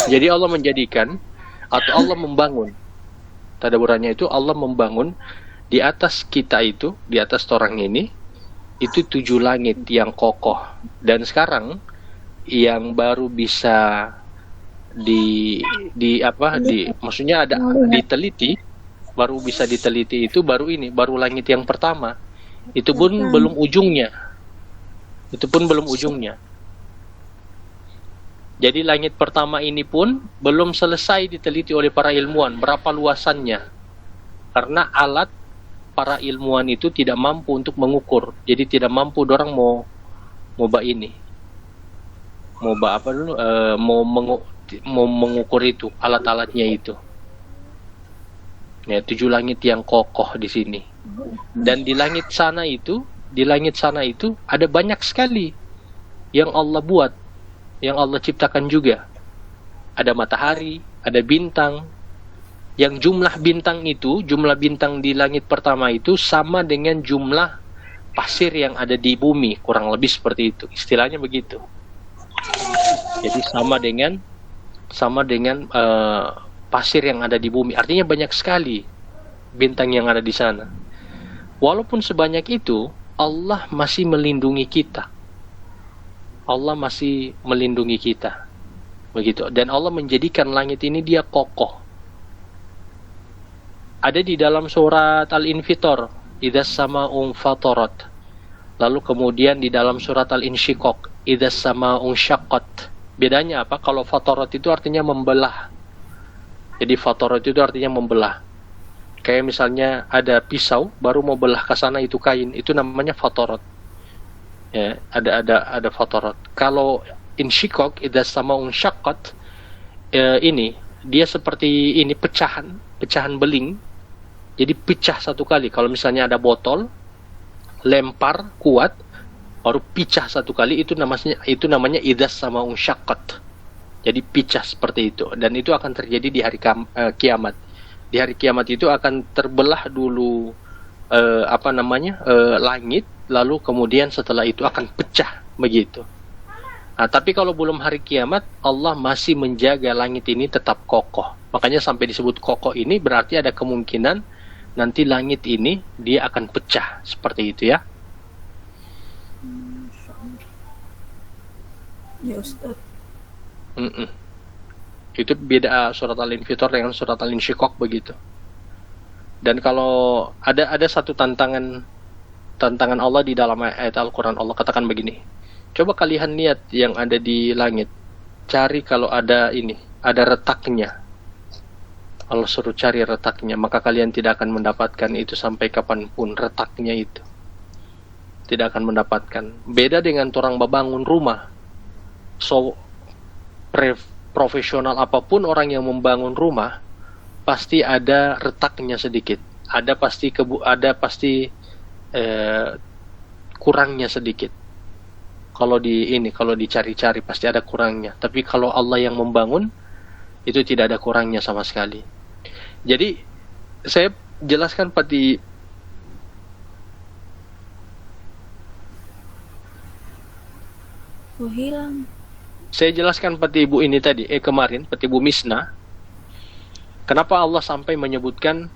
Jadi Allah menjadikan atau Allah membangun. Tadaburannya itu Allah membangun di atas kita itu, di atas orang ini itu 7 langit yang kokoh. Dan sekarang yang baru bisa maksudnya ada diteliti, baru bisa diteliti itu baru langit yang pertama. Itu pun belum ujungnya. Jadi langit pertama ini pun belum selesai diteliti oleh para ilmuwan berapa luasannya. Karena alat para ilmuwan itu tidak mampu untuk mengukur. Jadi tidak mampu dorang mau ini. Mau mengukur itu, alat-alatnya itu. Ya, 7 langit yang kokoh di sini. Dan di langit sana itu ada banyak sekali yang Allah buat, yang Allah ciptakan juga. Ada matahari, ada bintang. Yang jumlah bintang di langit pertama itu sama dengan jumlah pasir yang ada di bumi, kurang lebih seperti itu. Istilahnya begitu. Jadi sama dengan pasir yang ada di bumi. Artinya banyak sekali bintang yang ada di sana. Walaupun sebanyak itu, Allah masih melindungi kita. Allah masih melindungi kita. Begitu. Dan Allah menjadikan langit ini dia kokoh. Ada di dalam surat Al-Infitor, idzas sama'un fatarat. Lalu kemudian di dalam surat Al-Insyiqaq, idzas sama'un syaqqat. Bedanya apa? Kalau fatarat itu artinya membelah. Jadi fatarat itu artinya membelah. Kayak misalnya ada pisau baru mau belah ke sana itu kain, itu namanya fatarat. Ya, ada fatarat. Kalau insyiqaq, idzas sama'un syaqqat, ini dia seperti ini pecahan beling. Jadi pecah satu kali. Kalau misalnya ada botol, lempar kuat, baru pecah satu kali, itu namanya idzas sama'un syaqqat. Jadi pecah seperti itu. Dan itu akan terjadi di hari kiamat. Di hari kiamat itu akan terbelah dulu langit, lalu kemudian setelah itu akan pecah begitu. Nah, tapi kalau belum hari kiamat, Allah masih menjaga langit ini tetap kokoh. Makanya sampai disebut kokoh ini berarti ada kemungkinan nanti langit ini dia akan pecah seperti itu ya. Ya Ustaz. Itu beda surat Al-Infitor dengan surat Al-Insyiqaq begitu. Dan kalau ada satu tantangan Allah di dalam ayat Al-Quran, Allah katakan begini. Coba kalian lihat yang ada di langit. Cari kalau ada retaknya. Allah suruh cari retaknya, maka kalian tidak akan mendapatkan itu sampai kapanpun retaknya itu. Tidak akan mendapatkan. Beda dengan orang membangun rumah. Profesional apapun orang yang membangun rumah, pasti ada retaknya sedikit. Ada pasti kurangnya sedikit. Kalau dicari-cari pasti ada kurangnya. Tapi kalau Allah yang membangun, itu tidak ada kurangnya sama sekali. Jadi saya jelaskan pati hilang. Saya jelaskan pati ibu ini tadi, kemarin pati ibu Misna. Kenapa Allah sampai menyebutkan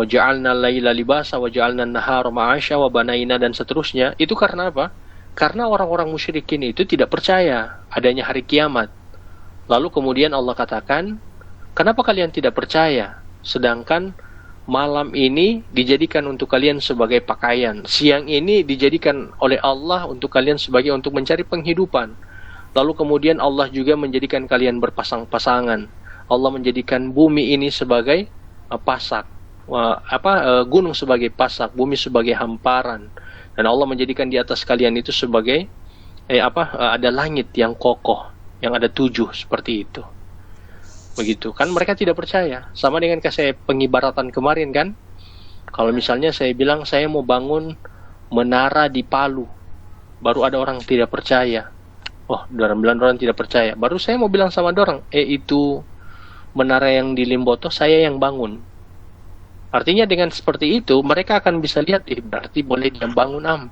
waja'alna laila libasa waja'alna nahara ma'asya wa banaina dan seterusnya? Itu karena apa? Karena orang-orang musyrikin itu tidak percaya adanya hari kiamat. Lalu kemudian Allah katakan, kenapa kalian tidak percaya? Sedangkan malam ini dijadikan untuk kalian sebagai pakaian. Siang ini dijadikan oleh Allah untuk kalian untuk mencari penghidupan. Lalu kemudian Allah juga menjadikan kalian berpasang-pasangan. Allah menjadikan bumi ini sebagai pasak. Gunung sebagai pasak, bumi sebagai hamparan. Dan Allah menjadikan di atas kalian itu sebagai ada langit yang kokoh, yang ada 7 seperti itu. Begitu kan, mereka tidak percaya. Sama dengan saya pengibaratan kemarin kan, kalau misalnya saya bilang saya mau bangun menara di Palu, baru ada orang tidak percaya. Orang tidak percaya. Baru saya mau bilang sama orang, itu menara yang di Limboto saya yang bangun. Artinya dengan seperti itu mereka akan bisa lihat, berarti boleh dia bangun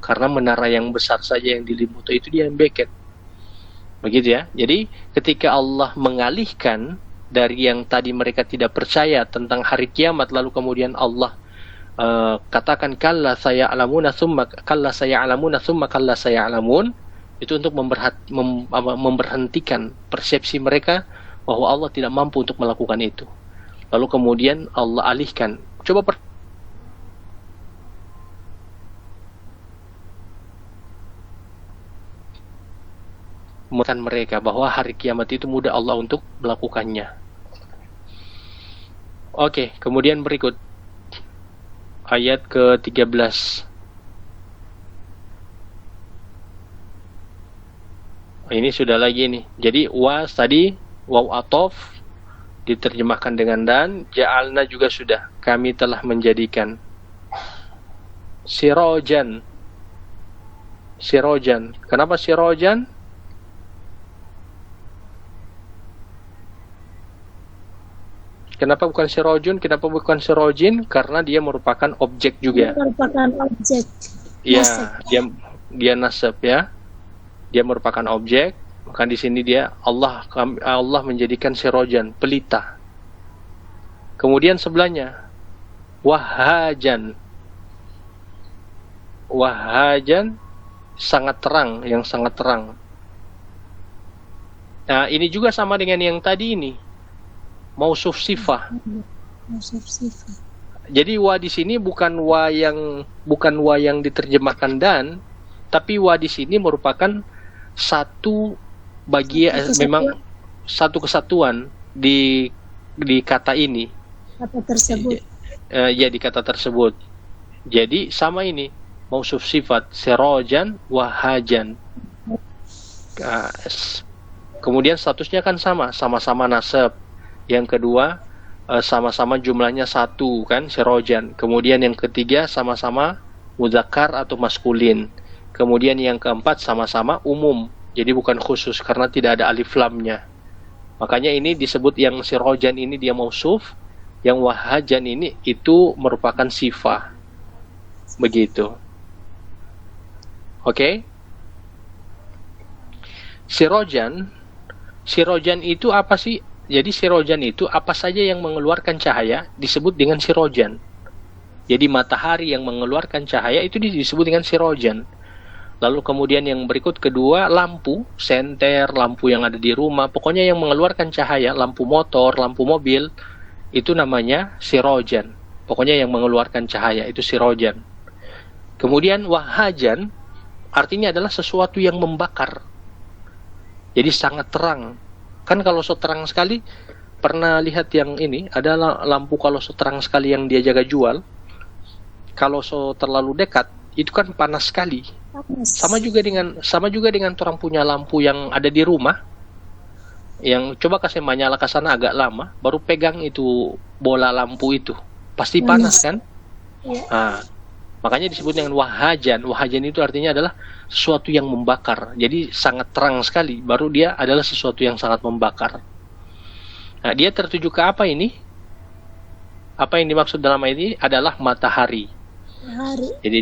karena menara yang besar saja yang di Limboto itu dia yang beket. Begitu ya. Jadi ketika Allah mengalihkan dari yang tadi mereka tidak percaya tentang hari kiamat, lalu kemudian Allah katakan kalla saya'lamuna summa kalla saya'lamun, itu untuk memberhentikan persepsi mereka bahwa Allah tidak mampu untuk melakukan itu. Lalu kemudian Allah alihkan. Coba mereka bahwa hari kiamat itu mudah Allah untuk melakukannya. Oke, kemudian berikut ayat ke-13. Ini sudah lagi nih. Jadi wa tadi waw atof diterjemahkan dengan dan, ja'alna juga sudah. Kami telah menjadikan. Sirojan. Sirojan. Kenapa sirojan? Kenapa bukan sirojun? Kenapa bukan sirojin? Karena dia merupakan objek juga. Merupakan objek. Ya, Nasab. dia nasab ya. Dia merupakan objek. Maka di sini dia Allah menjadikan sirojan, pelita. Kemudian sebelahnya wahajan. Wahajan sangat terang, yang sangat terang. Nah, ini juga sama dengan yang tadi ini. Mausuf sifah. Mausuf sifah. Jadi wa di sini bukan wa yang diterjemahkan dan, tapi wa di sini merupakan satu bagian, memang satu kesatuan di kata ini. Kata tersebut. Ya, di kata tersebut. Jadi sama ini, mausuf sifat sirojan wahajan. Kemudian statusnya kan sama-sama nasab. Yang kedua sama-sama jumlahnya 1 kan, sirojan. Kemudian yang ketiga sama-sama mudzakkar atau maskulin. Kemudian yang keempat sama-sama umum. Jadi bukan khusus karena tidak ada alif lamnya. Makanya ini disebut yang sirojan ini dia mausuf, yang wahajan ini itu merupakan sifah. Begitu. Oke? Sirojan itu apa sih? Jadi sirojan itu apa saja yang mengeluarkan cahaya disebut dengan sirojan. Jadi matahari yang mengeluarkan cahaya itu disebut dengan sirojan. Lalu kemudian yang berikut kedua, lampu, senter, lampu yang ada di rumah, pokoknya yang mengeluarkan cahaya, lampu motor, lampu mobil, itu namanya sirojan. Pokoknya yang mengeluarkan cahaya itu sirojan. Kemudian wahajan artinya adalah sesuatu yang membakar. Jadi sangat terang. Kan kalau so terang sekali, pernah lihat yang ini, ada lampu kalau so terang sekali yang dia jaga jual, kalau so terlalu dekat, itu kan panas sekali. Sama juga dengan orang punya lampu yang ada di rumah, yang coba kasih menyala ke sana agak lama, baru pegang itu bola lampu itu, pasti panas kan? Ya. Nah, makanya disebut dengan wahajan. Wahajan itu artinya adalah sesuatu yang membakar. Jadi sangat terang sekali, baru dia adalah sesuatu yang sangat membakar. Nah, dia tertuju ke apa ini? Apa yang dimaksud dalam ayat ini adalah matahari. Jadi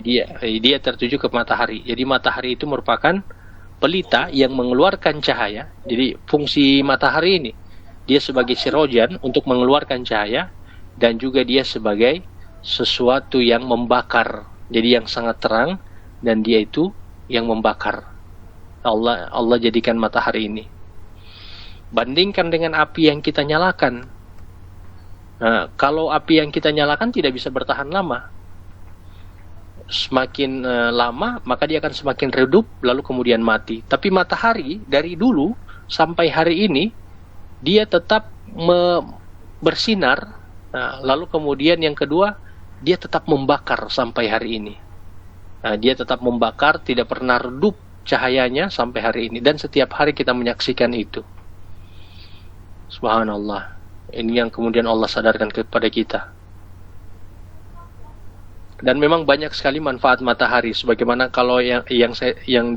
dia tertuju ke matahari. Jadi matahari itu merupakan pelita yang mengeluarkan cahaya. Jadi fungsi matahari ini, dia sebagai sirojan untuk mengeluarkan cahaya, dan juga dia sebagai sesuatu yang membakar. Jadi yang sangat terang, dan dia itu yang membakar. Allah jadikan matahari ini. Bandingkan dengan api yang kita nyalakan. Nah, kalau api yang kita nyalakan tidak bisa bertahan lama. Semakin lama, maka dia akan semakin redup, lalu kemudian mati. Tapi matahari dari dulu sampai hari ini, dia tetap bersinar. Nah, lalu kemudian yang kedua, dia tetap membakar sampai hari ini. Nah, dia tetap membakar, tidak pernah redup cahayanya sampai hari ini. Dan setiap hari kita menyaksikan itu. Subhanallah. Ini yang kemudian Allah sadarkan kepada kita. Dan memang banyak sekali manfaat matahari. Sebagaimana kalau yang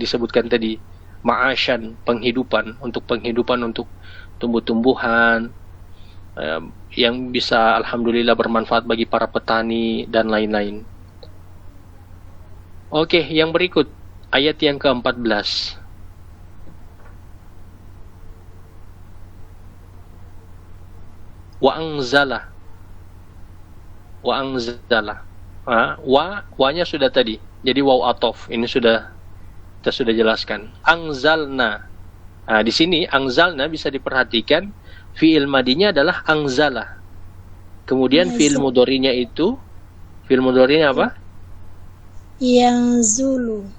disebutkan tadi, ma'asyan, penghidupan. Untuk penghidupan, untuk tumbuh-tumbuhan. Yang bisa alhamdulillah bermanfaat bagi para petani dan lain-lain. Oke, yang berikut ayat yang ke-14. Wa anzala. Wa-nya sudah tadi. Jadi waw atof. Ini kita sudah jelaskan. Anzalna. Nah, di sini anzalna bisa diperhatikan fi'il madinya adalah anzala. Kemudian fi'il mudhari'nya itu, fi'il mudhari'nya apa? Yanzulu.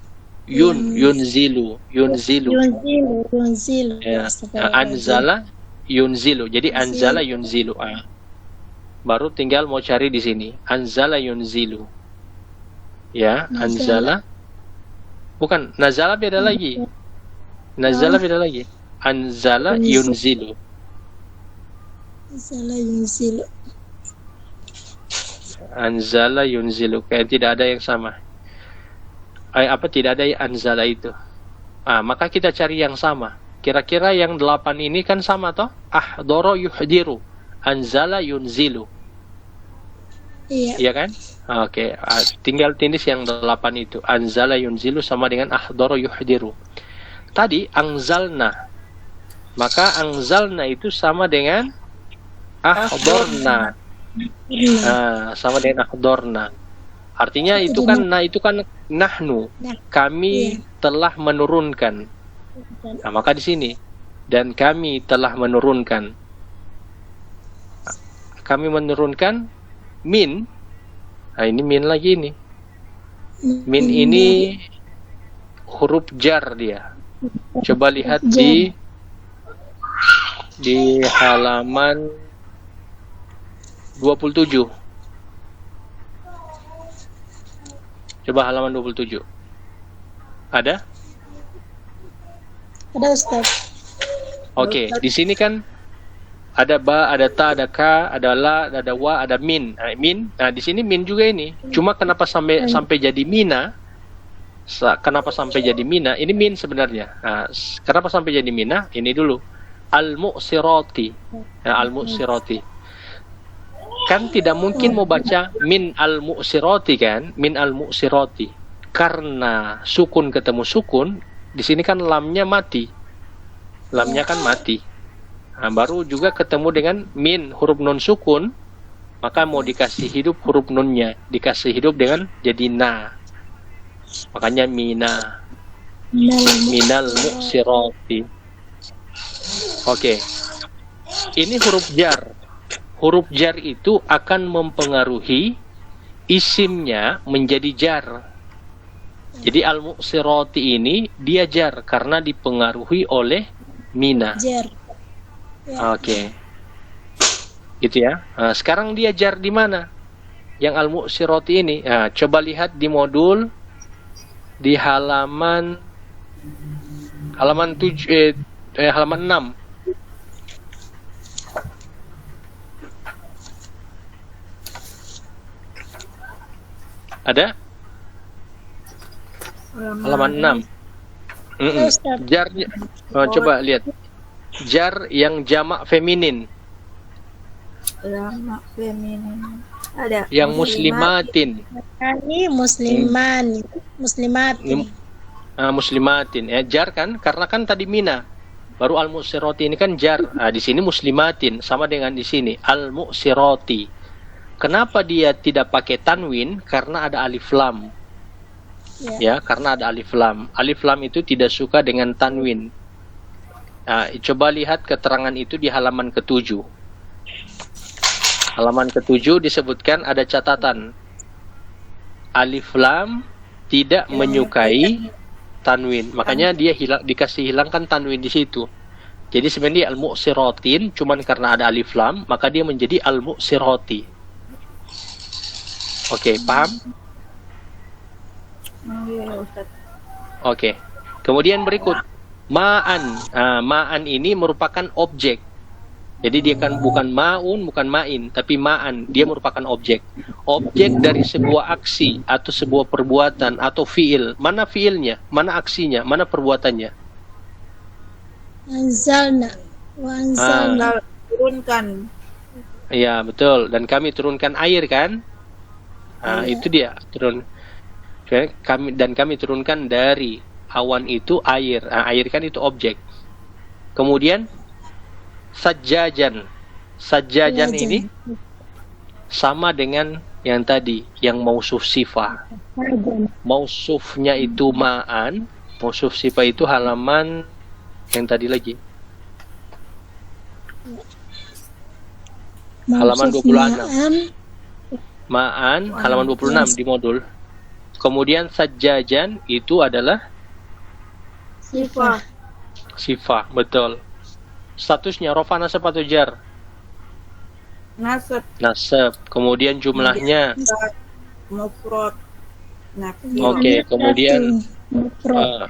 Yunzilu. Ya. Anzala yunzilu. Jadi anzala yunzilu. Baru tinggal mau cari di sini. Anzala yunzilu. Ya, anzala. Bukan, nazala beda lagi. Nazala beda lagi. Anzala yunzilu. Salah yunzilu. Anzala yunzilu. Kayak tidak ada yang sama. Tidak ada anzala itu. Maka kita cari yang sama. Kira-kira yang 8 ini kan sama toh? Ahdoro yuhdiru. Anzala yunzilu. Iya. Iya kan? Oke. Tinggal tindis yang 8 itu. Anzala yunzilu sama dengan ahdoro yuhdiru. Tadi angzalna. Maka angzalna itu sama dengan ahdorna. Sama dengan ahdorna. Artinya itu kan nahnu. Kami telah menurunkan. Maka di sini dan kami telah menurunkan. Kami menurunkan min. Ini min lagi ini. Min ini huruf jar dia. Coba lihat di halaman 27. Coba halaman 27. Ada? Ada Ustaz. Oke, di sini kan ada ba, ada ta, ada ka, ada la, ada wa, ada min. Min. Di sini min juga ini. Cuma kenapa sampai jadi mina? Kenapa sampai jadi mina? Ini min sebenarnya. Kenapa sampai jadi mina? Ini dulu. Al-mu'sirati. Al-mu'sirati. Kan tidak mungkin mau baca min al-mu'sirati kan? Min al-mu'sirati. Karena sukun ketemu sukun, di sini kan lamnya mati. Lamnya kan mati. Baru juga ketemu dengan min huruf nun sukun, maka mau dikasih hidup huruf nunnya, dikasih hidup dengan jadi na. Makanya mina. Minal mu'sirati. Oke. Ini huruf jar. Huruf jar itu akan mempengaruhi isimnya menjadi jar. Jadi al-mu'sirati ini dia jar karena dipengaruhi oleh mina. Jar. Oke. Gitu ya. Sekarang dia jar di mana? Yang al-mu'sirati ini. Coba lihat di modul di halaman 6. Ada? Halaman 6. Jarnya. Coba lihat. Jar yang jamak feminin. Jamak feminin. Ada. Yang muslimatin. Ini muslimatin. Muslimatin. Jar kan? Karena kan tadi mina. Baru al-mu'sirati ini kan jar. Di sini muslimatin sama dengan di sini al-mu'sirati. Kenapa dia tidak pakai tanwin? Karena ada alif lam. Ya, karena ada alif lam. Alif lam itu tidak suka dengan tanwin. Coba lihat keterangan itu di halaman ke-7. Halaman ke-7 disebutkan ada catatan. Alif lam tidak menyukai tanwin. Makanya dia dikasih hilangkan tanwin di situ. Jadi sebenarnya al-mu'siratin cuman karena ada alif lam, maka dia menjadi al-mu'sirati. Oke, paham? Oke. Kemudian berikut ma'an. Ma'an ini merupakan objek. Jadi dia kan bukan ma'un, bukan ma'in, tapi ma'an. Dia merupakan objek. Objek dari sebuah aksi atau sebuah perbuatan atau fiil. Mana fiilnya? Mana aksinya? Mana perbuatannya? Anzalna. Wa anzalna. Turunkan. Iya, betul. Dan kami turunkan air kan? Itu dia turun. Kami turunkan dari awan itu air. Air kan itu objek. Kemudian sajjajan. Sajjajan ini sama dengan yang tadi, yang mausuf sifah. Mausufnya itu ma'an, mausuf sifah itu halaman yang tadi lagi. Halaman 26. Ma'an halaman 26 di modul. Kemudian sajjajan itu adalah sifah, betul. Statusnya rofa, nasab atau jar? Nasab. Nasab. Kemudian jumlahnya mufrad. Nakir. Oke, kemudian mufrad.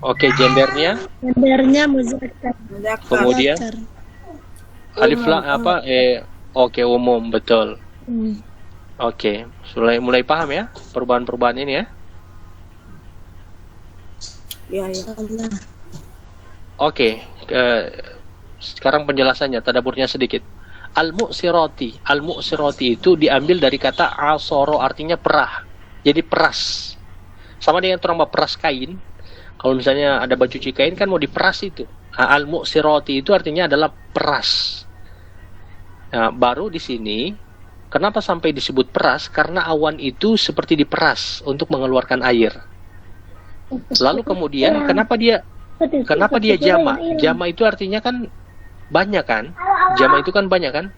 oke, gendernya Gendernya muzakkar. Muzakkar. kemudian Muzakkar. alif lam apa oke, umum, betul. Hmm. Oke, mulai paham ya perubahan-perubahan ini ya. Ya, ya. Allah. Oke, sekarang penjelasannya, tadaburnya sedikit. Al-mu'sirati itu diambil dari kata asoro, artinya perah. Jadi peras. Sama dengan orang mau peras kain. Kalau misalnya ada baju cuci kain kan mau diperas itu. Nah, al-mu'sirati itu artinya adalah peras. Nah, baru di sini kenapa sampai disebut peras? Karena awan itu seperti diperas untuk mengeluarkan air. Lalu kemudian kenapa dia jama? Jama itu artinya kan banyak kan? Jama itu kan banyak kan?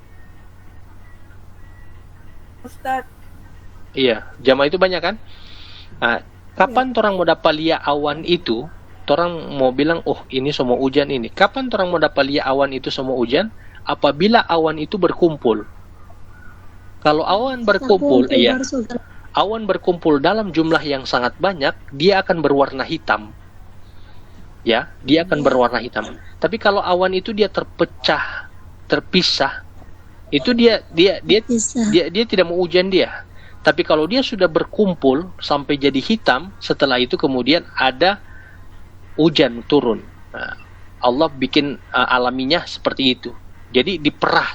Ustaz. Iya, jama itu banyak kan? Nah, kapan orang mau dapat lihat awan itu? Orang mau bilang, oh ini semua hujan ini. Kapan orang mau dapat lihat awan itu semua hujan? Apabila awan itu berkumpul. Kalau awan berkumpul, iya. Awan berkumpul dalam jumlah yang sangat banyak, dia akan berwarna hitam. Ya, dia akan berwarna hitam. Tapi kalau awan itu dia terpecah, terpisah, itu dia tidak mau hujan dia. Tapi kalau dia sudah berkumpul sampai jadi hitam, setelah itu kemudian ada hujan turun. Nah, Allah bikin alaminya seperti itu. Jadi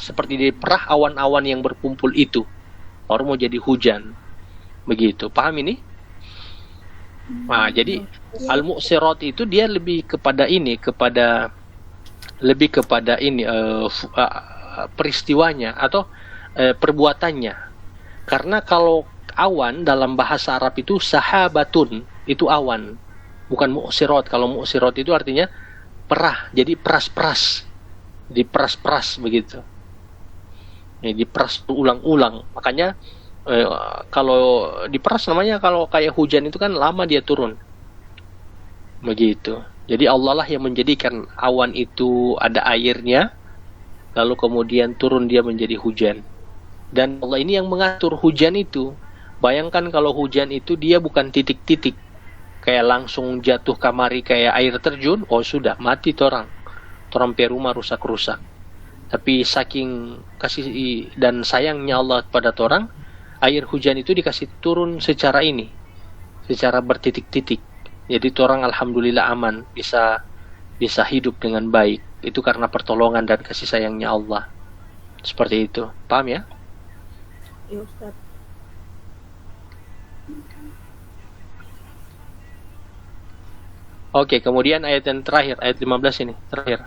seperti diperah awan-awan yang berkumpul itu. Baru mau jadi hujan. Begitu, paham ini? Nah, jadi al-mu'sirat itu dia lebih kepada peristiwanya atau perbuatannya. Karena kalau awan dalam bahasa Arab itu sahabatun, itu awan, bukan mu'sirat. Kalau mu'sirat itu artinya perah, jadi peras-peras, diperas-peras begitu. Diperas ulang-ulang. Makanya kalau diperas namanya, kalau kayak hujan itu kan lama dia turun. Begitu. Jadi Allah lah yang menjadikan awan itu ada airnya, lalu kemudian turun dia menjadi hujan. Dan Allah ini yang mengatur hujan itu. Bayangkan kalau hujan itu dia bukan titik-titik, kayak langsung jatuh kamari kayak air terjun, oh sudah mati orang pe rumah rusak-rusak. Tapi saking kasih dan sayangnya Allah pada orang, air hujan itu dikasih turun secara bertitik-titik. Jadi orang alhamdulillah aman, bisa hidup dengan baik. Itu karena pertolongan dan kasih sayangnya Allah. Seperti itu. Paham ya? Ya, Ustaz. Oke, kemudian ayat yang terakhir, ayat 15 ini, terakhir.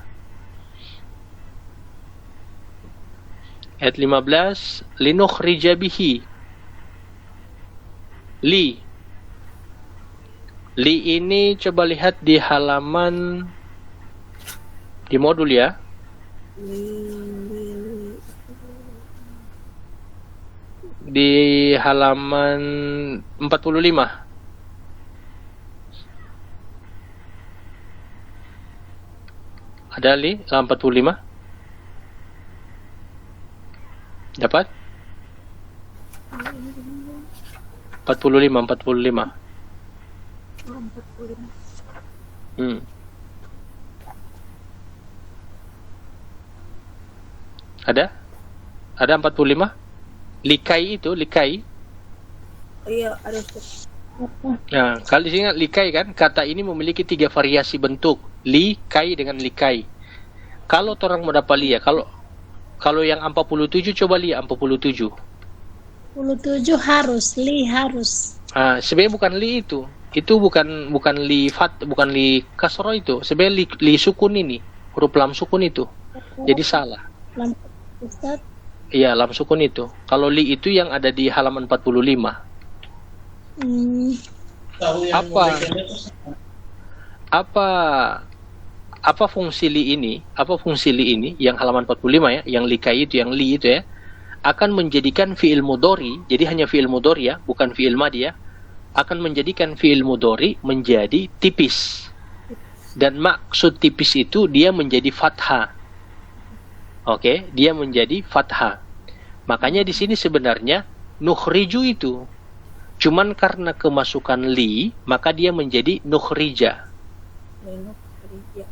Ayat 15, linukhrija bihi. Li ini coba lihat di halaman, di modul ya. Di halaman 45. Ada li, halaman 45. Dapat? 45. Ada 45. Likai. Oh iya, ada Ustaz. Nah, kalau di sini likai kan, kata ini memiliki 3 variasi bentuk. Likai dengan likai. Kalau orang mau dapat lihat, kalau yang 47 coba lihat 47. 47 harus, li harus. Sebenarnya bukan li itu. Itu bukan li kasro itu. Sebenarnya li sukun ini, huruf lam sukun itu. Jadi salah. Lam Ustaz. Iya, lam sukun itu. Kalau li itu yang ada di halaman 45. Apa fungsi li ini? Apa fungsi li ini yang halaman 45 ya, yang likai itu, yang li itu ya, akan menjadikan fi'il mudhari, jadi hanya fi'il mudhari ya, bukan fi'il madhi ya, akan menjadikan fi'il mudhari menjadi tipis. Dan maksud tipis itu dia menjadi fathah. Oke, dia menjadi fathah. Makanya di sini sebenarnya nukhriju itu Cuman karena kemasukan li, maka dia menjadi nukhrija. Nukhrija.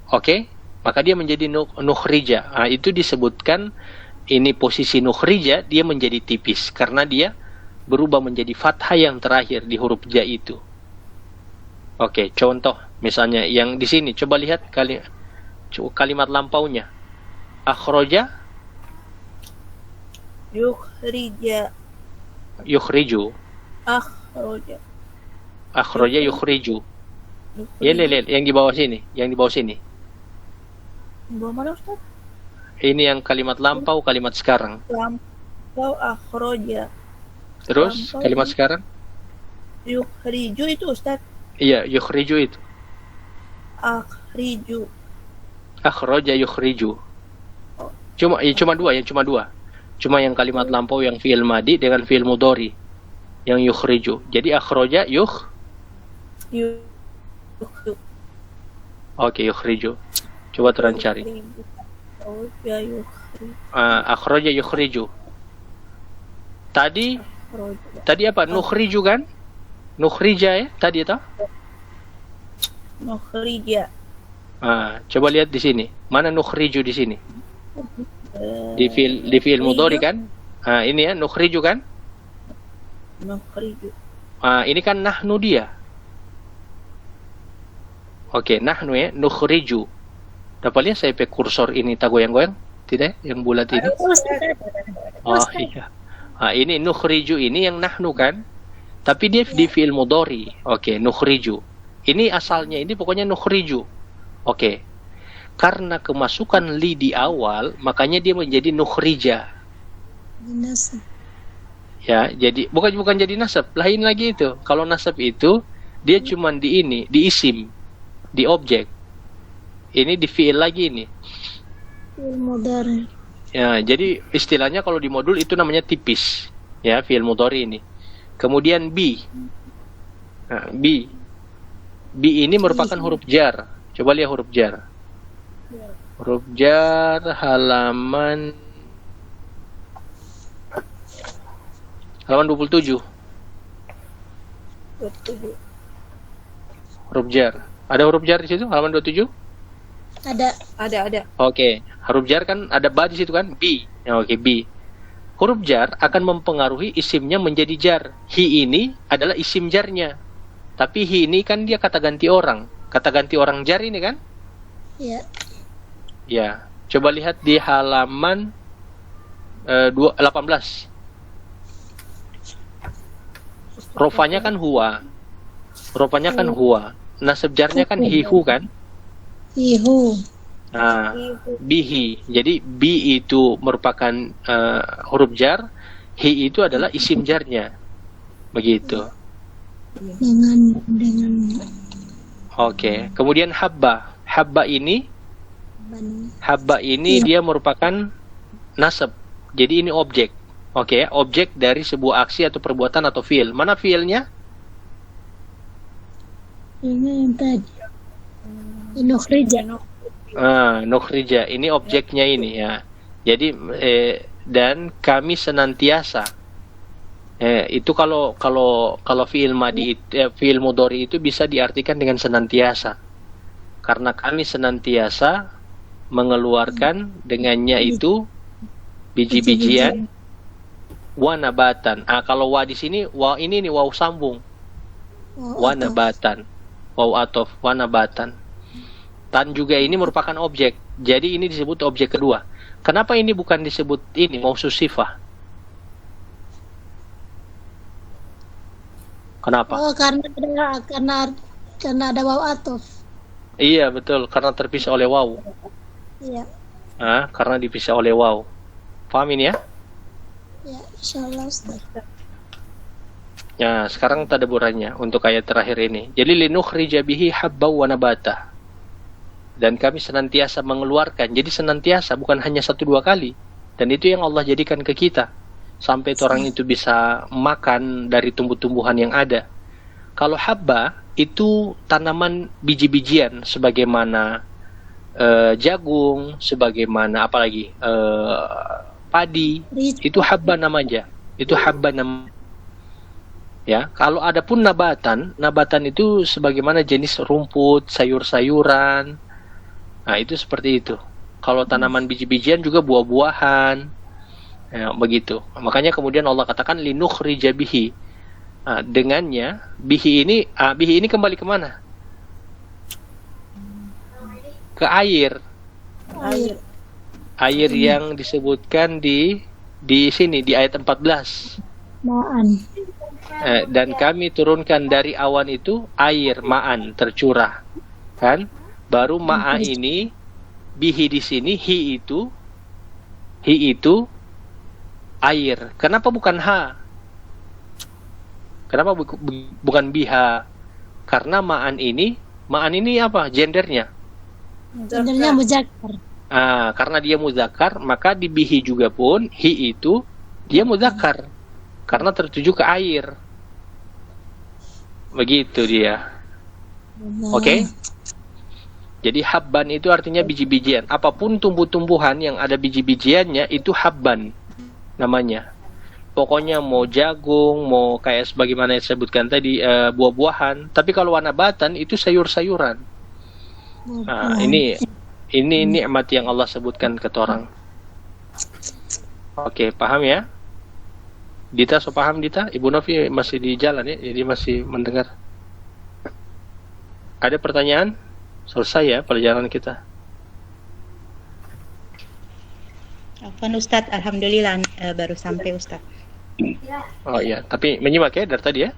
Oke? Maka dia menjadi nukhrija. Nah, itu disebutkan ini posisi nukhrija, dia menjadi tipis karena dia berubah menjadi fathah yang terakhir di huruf ja itu. Oke, contoh misalnya yang di sini, coba lihat kalimat lampaunya. Akhroja, Yukhrija. yukhriju. Akhroja. Akhroja yukhriju. Ya, lihat yang di bawah sini, yang di bawah sini. Bawa mana Ustaz? Ini yang kalimat lampau, kalimat sekarang. Lampau akhroja. Terus Lampau. kalimat sekarang? Yukhriju itu Ustaz. Iya, yukhriju itu. Akhriju. Akhroja yukhriju. Cuma dua. Cuma yang kalimat lampau yang fi'il madi dengan fi'il mudhari yang yukhriju. Jadi akhroja Oke, yukhriju. Coba terang cari. Akhroja yukhriju. Tadi apa? Nukhriju kan? Nukhrija ya tadi itu? Nukhrija. Coba lihat di sini. Mana nukhriju di sini? Di fi'il mudhari kan? Ini ya nukhriju kan? Nukhriju. Ini kan nahnu dia. Oke, nahnu ya, nukhriju. Dapat lihat saya pakai kursor ini tak goyang-goyang? Tidak? Yang bulat ini? Oh iya. Ini nukhriju ini yang nahnu kan? Tapi dia di fi'il mudhari. Oke, nukhriju. Ini asalnya ini pokoknya nukhriju. Oke. Karena kemasukan li di awal, makanya dia menjadi nukhrija. Nasab. Ya, jadi bukan jadi nasab, lain lagi itu. Kalau nasab itu dia cuma di isim, di objek. Ini di fi'il lagi ini. Fi'il mudhari. Ya, jadi istilahnya kalau di modul itu namanya tipis. Ya, fi'il mudhari ini. Kemudian B. B ini merupakan huruf jar. Coba lihat huruf jar. Huruf jar halaman 27. Huruf jar. Ada huruf jar di situ halaman 27? Ada. Oke, huruf jar kan ada ba di situ kan? B. Oke, B. Huruf jar akan mempengaruhi isimnya menjadi jar. Hi ini adalah isim jarnya. Tapi hi ini kan dia kata ganti orang. Kata ganti orang jar ini kan? Iya. Ya. Coba lihat di halaman 18. Rofanya kan huwa. Rofanya kan huwa. Nasab jarnya kan hihu kan? Hihu. Nah, bihi. Jadi bi itu merupakan huruf jar, hi itu adalah isim jarnya. Begitu. Dengan Oke. Kemudian habba. Habba ini Iya. dia merupakan nasab. Jadi ini objek. Oke, objek dari sebuah aksi atau perbuatan atau fiil. Mana fiilnya? Ini yang tadi. Nukhrija. Nukhrija. Ini objeknya ini ya. Jadi dan kami senantiasa. Itu kalau fiil madi fiil mudhari itu bisa diartikan dengan senantiasa. Karena kami senantiasa mengeluarkan dengannya itu biji-bijian wa nabatan. Kalau wa di sini wa ini nih waw sambung. Wa nabatan. Waw atof wa nabatan. Tan juga ini merupakan objek. Jadi ini disebut objek kedua. Kenapa ini bukan disebut ini mausus sifah? Kenapa? Oh, karena ada waw atof. Iya, betul, karena terpisah oleh waw. Iya. Karena dipisah oleh waw. Paham ini ya? Ya, insyaallah Ustaz. Ya, sekarang tadabburannya untuk ayat terakhir ini. Jadi linukhrija bihi habba wa nabata. Dan kami senantiasa mengeluarkan. Jadi senantiasa, bukan hanya 1-2 kali. Dan itu yang Allah jadikan ke kita. Sampai orang itu bisa makan dari tumbuh-tumbuhan yang ada. Kalau habba, itu tanaman biji-bijian. Sebagaimana jagung, sebagaimana apalagi padi. Itu habba namanya. Itu habba namanya. Ya, kalau ada pun nabatan itu sebagaimana jenis rumput, sayur-sayuran. Nah, itu seperti itu. Kalau tanaman biji-bijian juga buah-buahan. Ya, begitu. Makanya kemudian Allah katakan linukhrija bihi. Nah, dengannya bihi ini kembali kemana? Ke air. Air yang disebutkan di sini di ayat 14. Ma'an. Dan kami turunkan dari awan itu air ma'an tercurah. Kan? Baru ma'a ini bihi di sini hi itu air. Kenapa bukan ha? Kenapa bukan biha? Karena ma'an ini apa? Gendernya? Gendernya muzakkar. Karena dia muzakkar, maka di bihi juga pun hi itu dia muzakkar karena tertuju ke air. Begitu dia. Oke? Jadi habban itu artinya biji-bijian. Apapun tumbuh-tumbuhan yang ada biji-bijiannya itu habban namanya. Pokoknya mau jagung, mau kayak sebagaimana yang saya sebutkan tadi buah-buahan. Tapi kalau nabatan itu sayur-sayuran. Nah, ini nikmat yang Allah sebutkan ke orang. Oke, paham ya? Dita, so paham Dita? Ibu Novi masih di jalan ya, jadi masih mendengar. Ada pertanyaan? Selesai ya pelajaran kita. Afwan Ustadz, alhamdulillah baru sampai Ustadz. Oh iya, tapi menyimak ya dari tadi ya?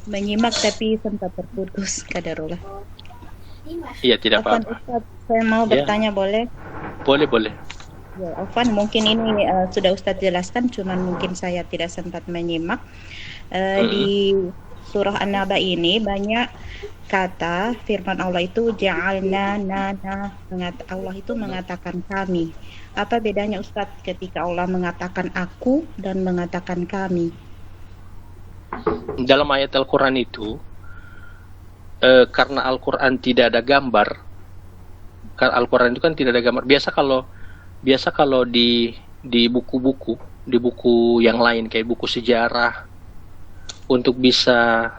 Menyimak tapi sempat terputus, kadarullah. Iya, tidak Afwan apa-apa. Ustadz, saya mau bertanya boleh? Boleh. Ya, Afwan, mungkin ini sudah Ustadz jelaskan, cuman mungkin saya tidak sempat menyimak. Di surah An-Naba ini banyak kata firman Allah itu ja'alna nana, Allah itu mengatakan kami. Apa bedanya Ustadz ketika Allah mengatakan aku dan mengatakan kami? Dalam ayat Al-Quran itu karena Al-Quran tidak ada gambar, karena Al-Quran itu kan tidak ada gambar. Biasa kalau di buku-buku, di buku yang lain kayak buku sejarah, untuk bisa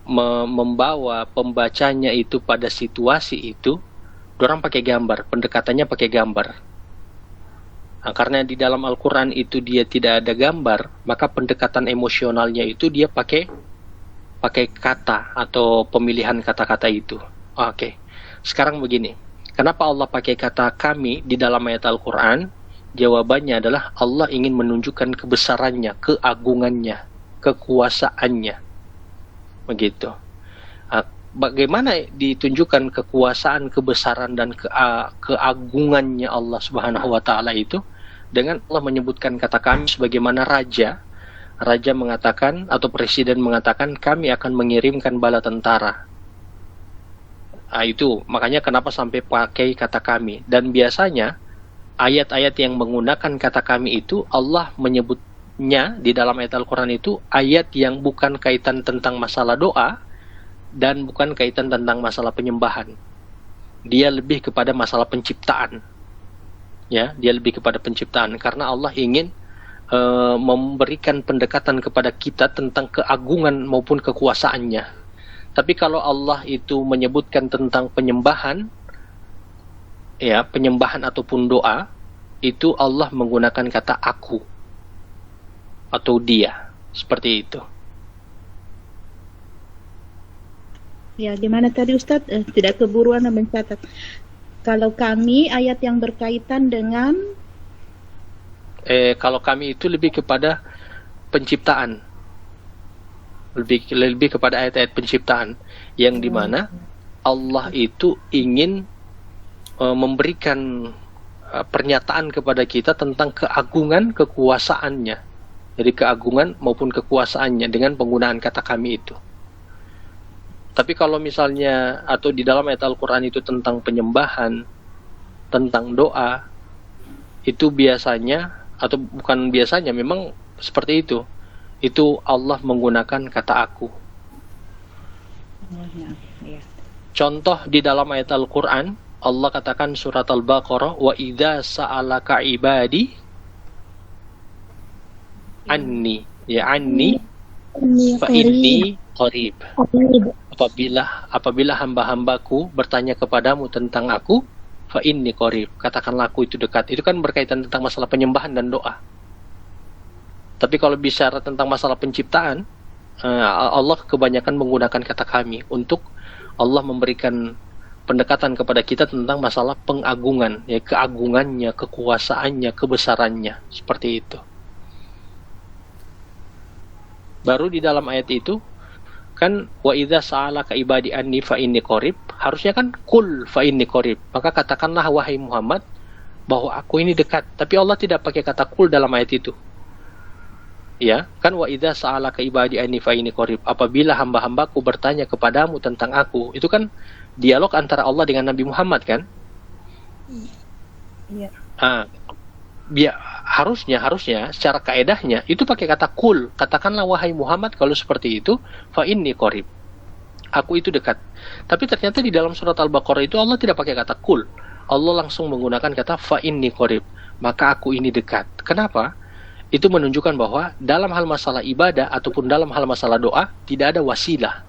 membawa pembacanya itu pada situasi itu, orang pakai gambar, pendekatannya pakai gambar. Nah, karena di dalam Al-Quran itu dia tidak ada gambar, maka pendekatan emosionalnya itu dia pakai kata atau pemilihan kata-kata itu. Oke. Sekarang begini, kenapa Allah pakai kata kami di dalam ayat Al-Quran? Jawabannya adalah Allah ingin menunjukkan kebesarannya, keagungannya, kekuasaannya. Begitu. Bagaimana ditunjukkan kekuasaan, kebesaran dan keagungannya Allah Subhanahu wa taala itu? Dengan Allah menyebutkan kata kami sebagaimana raja mengatakan atau presiden mengatakan kami akan mengirimkan bala tentara. Itu makanya kenapa sampai pakai kata kami. Dan biasanya ayat-ayat yang menggunakan kata kami itu Allah menyebutnya di dalam ayat Al-Quran itu ayat yang bukan kaitan tentang masalah doa dan bukan kaitan tentang masalah penyembahan. Dia lebih kepada masalah penciptaan. Ya, dia lebih kepada penciptaan karena Allah ingin memberikan pendekatan kepada kita tentang keagungan maupun kekuasaannya. Tapi kalau Allah itu menyebutkan tentang penyembahan, ya, penyembahan ataupun doa, itu Allah menggunakan kata aku atau dia, seperti itu. Ya, gimana tadi Ustadz? Tidak keburuan mencatat. Kalau kami ayat yang berkaitan dengan kalau kami itu lebih kepada penciptaan, lebih kepada ayat-ayat penciptaan yang dimana Allah itu ingin memberikan pernyataan kepada kita tentang keagungan kekuasaannya. Jadi keagungan maupun kekuasaannya dengan penggunaan kata kami itu. Tapi kalau misalnya atau di dalam ayat Al-Quran itu tentang penyembahan, tentang doa, itu biasanya atau bukan biasanya, memang seperti itu. Itu Allah menggunakan kata aku. Contoh di dalam ayat Al-Quran, Allah katakan surat Al-Baqarah, wa idza sa'alaka ibadi anni, ya anni Ini Fa qarib. inni qarib. Qarib. Apabila hamba-hambaku bertanya kepadamu tentang aku, fa inni qarib, katakanlah aku itu dekat. Itu kan berkaitan tentang masalah penyembahan dan doa. Tapi kalau bicara tentang masalah penciptaan, Allah kebanyakan menggunakan kata kami untuk Allah memberikan pendekatan kepada kita tentang masalah pengagungan, ya, keagungannya, kekuasaannya, kebesarannya, seperti itu. Baru di dalam ayat itu kan wa idza sa'alaka ibadi anni fa inni qarib, harusnya kan kul fa inni qarib, maka katakanlah wahai Muhammad bahwa aku ini dekat. Tapi Allah tidak pakai kata kul dalam ayat itu. Ya, kan wa idza sa'alaka ibadi anni fa inni qarib, apabila hamba-hambaku bertanya kepadamu tentang aku, itu kan dialog antara Allah dengan Nabi Muhammad kan? Iya. Harusnya secara kaedahnya itu pakai kata kul, katakanlah wahai Muhammad kalau seperti itu, fa inni qarib, aku itu dekat. Tapi ternyata di dalam surat Al-Baqarah itu Allah tidak pakai kata kul, Allah langsung menggunakan kata fa inni qarib, maka aku ini dekat. Kenapa? Itu menunjukkan bahwa dalam hal masalah ibadah ataupun dalam hal masalah doa tidak ada wasilah,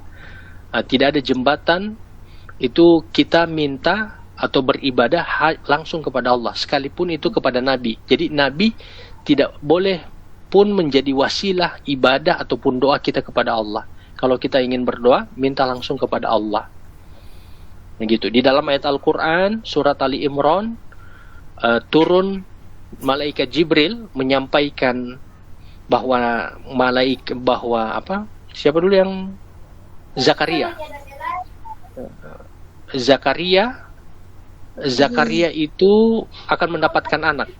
tidak ada jembatan. Itu kita minta atau beribadah langsung kepada Allah, sekalipun itu kepada Nabi. Jadi Nabi tidak boleh pun menjadi wasilah ibadah ataupun doa kita kepada Allah. Kalau kita ingin berdoa, minta langsung kepada Allah. Begitu. Di dalam ayat Al-Quran, surat Ali Imran, turun malaikat Jibril menyampaikan bahwa siapa dulu yang Zakaria itu akan mendapatkan anak,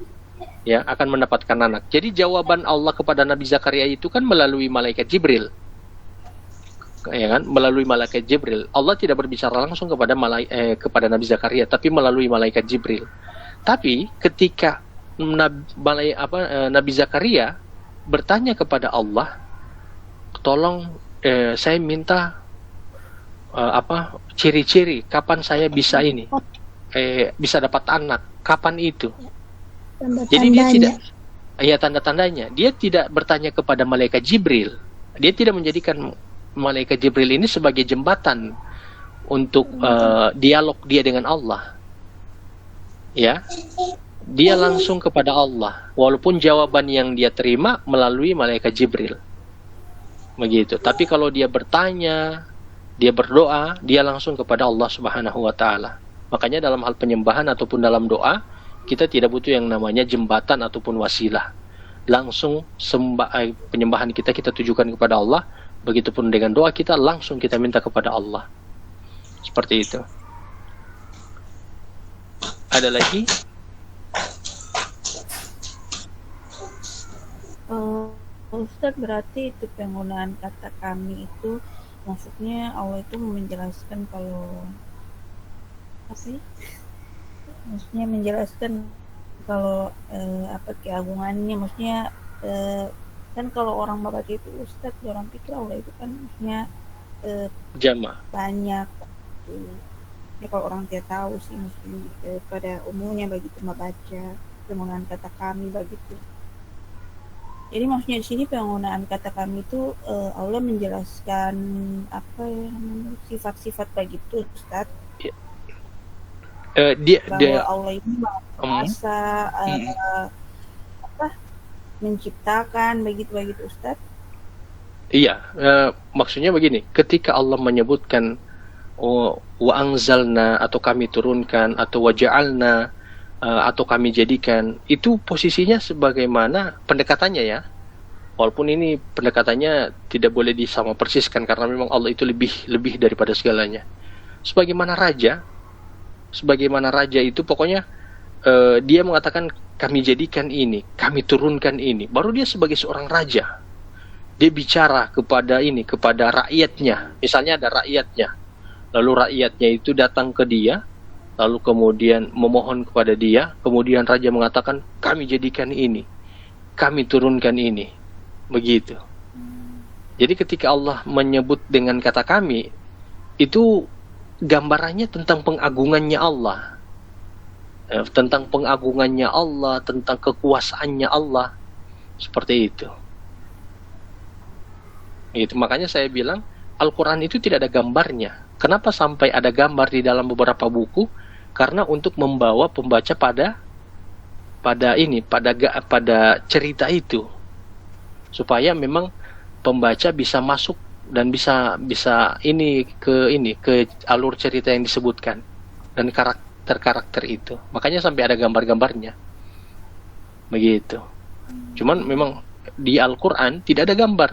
ya, akan mendapatkan anak. Jadi jawaban Allah kepada Nabi Zakaria itu kan melalui malaikat Jibril, ya kan, melalui malaikat Jibril. Allah tidak berbicara langsung kepada Nabi Zakaria, tapi melalui malaikat Jibril. Tapi ketika Nabi Zakaria bertanya kepada Allah, tolong saya minta ciri-ciri kapan saya bisa bisa dapat anak, kapan itu? Jadi dia tidak, tanda-tandanya. Dia tidak bertanya kepada malaikat Jibril. Dia tidak menjadikan malaikat Jibril ini sebagai jembatan untuk dialog dia dengan Allah. Ya. Dia langsung kepada Allah, walaupun jawaban yang dia terima melalui malaikat Jibril. Begitu. Tapi kalau dia bertanya, dia berdoa, dia langsung kepada Allah Subhanahu wa taala. Makanya dalam hal penyembahan ataupun dalam doa, kita tidak butuh yang namanya jembatan ataupun wasilah. Langsung penyembahan kita tujukan kepada Allah. Begitupun dengan doa kita, langsung kita minta kepada Allah. Seperti itu. Ada lagi? Ustaz, berarti itu penggunaan kata kami itu maksudnya Allah itu menjelaskan kalau maksudnya menjelaskan kalau keagungannya, maksudnya kan kalau orang bapak itu Ustaz, orang pikir Allah itu kan maksudnya jama banyak. Ya kalau orang tidak tahu sih, maksudnya pada umumnya begitu membaca penggunaan kata kami begitu. Jadi maksudnya di sini penggunaan kata kami itu Allah menjelaskan sifat-sifat begitu, Ustaz. Bahwa Allah itu kuasa menciptakan begitu Ustaz. Iya, maksudnya begini, ketika Allah menyebutkan wa anzalna atau kami turunkan atau waja'alna atau kami jadikan, itu posisinya sebagaimana pendekatannya ya. Walaupun ini pendekatannya tidak boleh disama persiskan karena memang Allah itu lebih daripada segalanya. Sebagaimana raja itu pokoknya dia mengatakan kami jadikan ini, kami turunkan ini. Baru dia sebagai seorang raja. Dia bicara kepada rakyatnya. Misalnya ada rakyatnya. Lalu rakyatnya itu datang ke dia, lalu kemudian memohon kepada dia, kemudian raja mengatakan kami jadikan ini, kami turunkan ini. Begitu. Jadi ketika Allah menyebut dengan kata kami, itu gambarannya tentang pengagungannya Allah, tentang pengagungannya Allah, tentang kekuasaannya Allah, seperti itu. Itu makanya saya bilang Al-Quran itu tidak ada gambarnya. Kenapa sampai ada gambar di dalam beberapa buku? Karena untuk membawa pembaca pada cerita itu, supaya memang pembaca bisa masuk dan bisa ke alur cerita yang disebutkan dan karakter itu. Makanya sampai ada gambar-gambarnya. Begitu. Cuman memang di Al-Quran tidak ada gambar.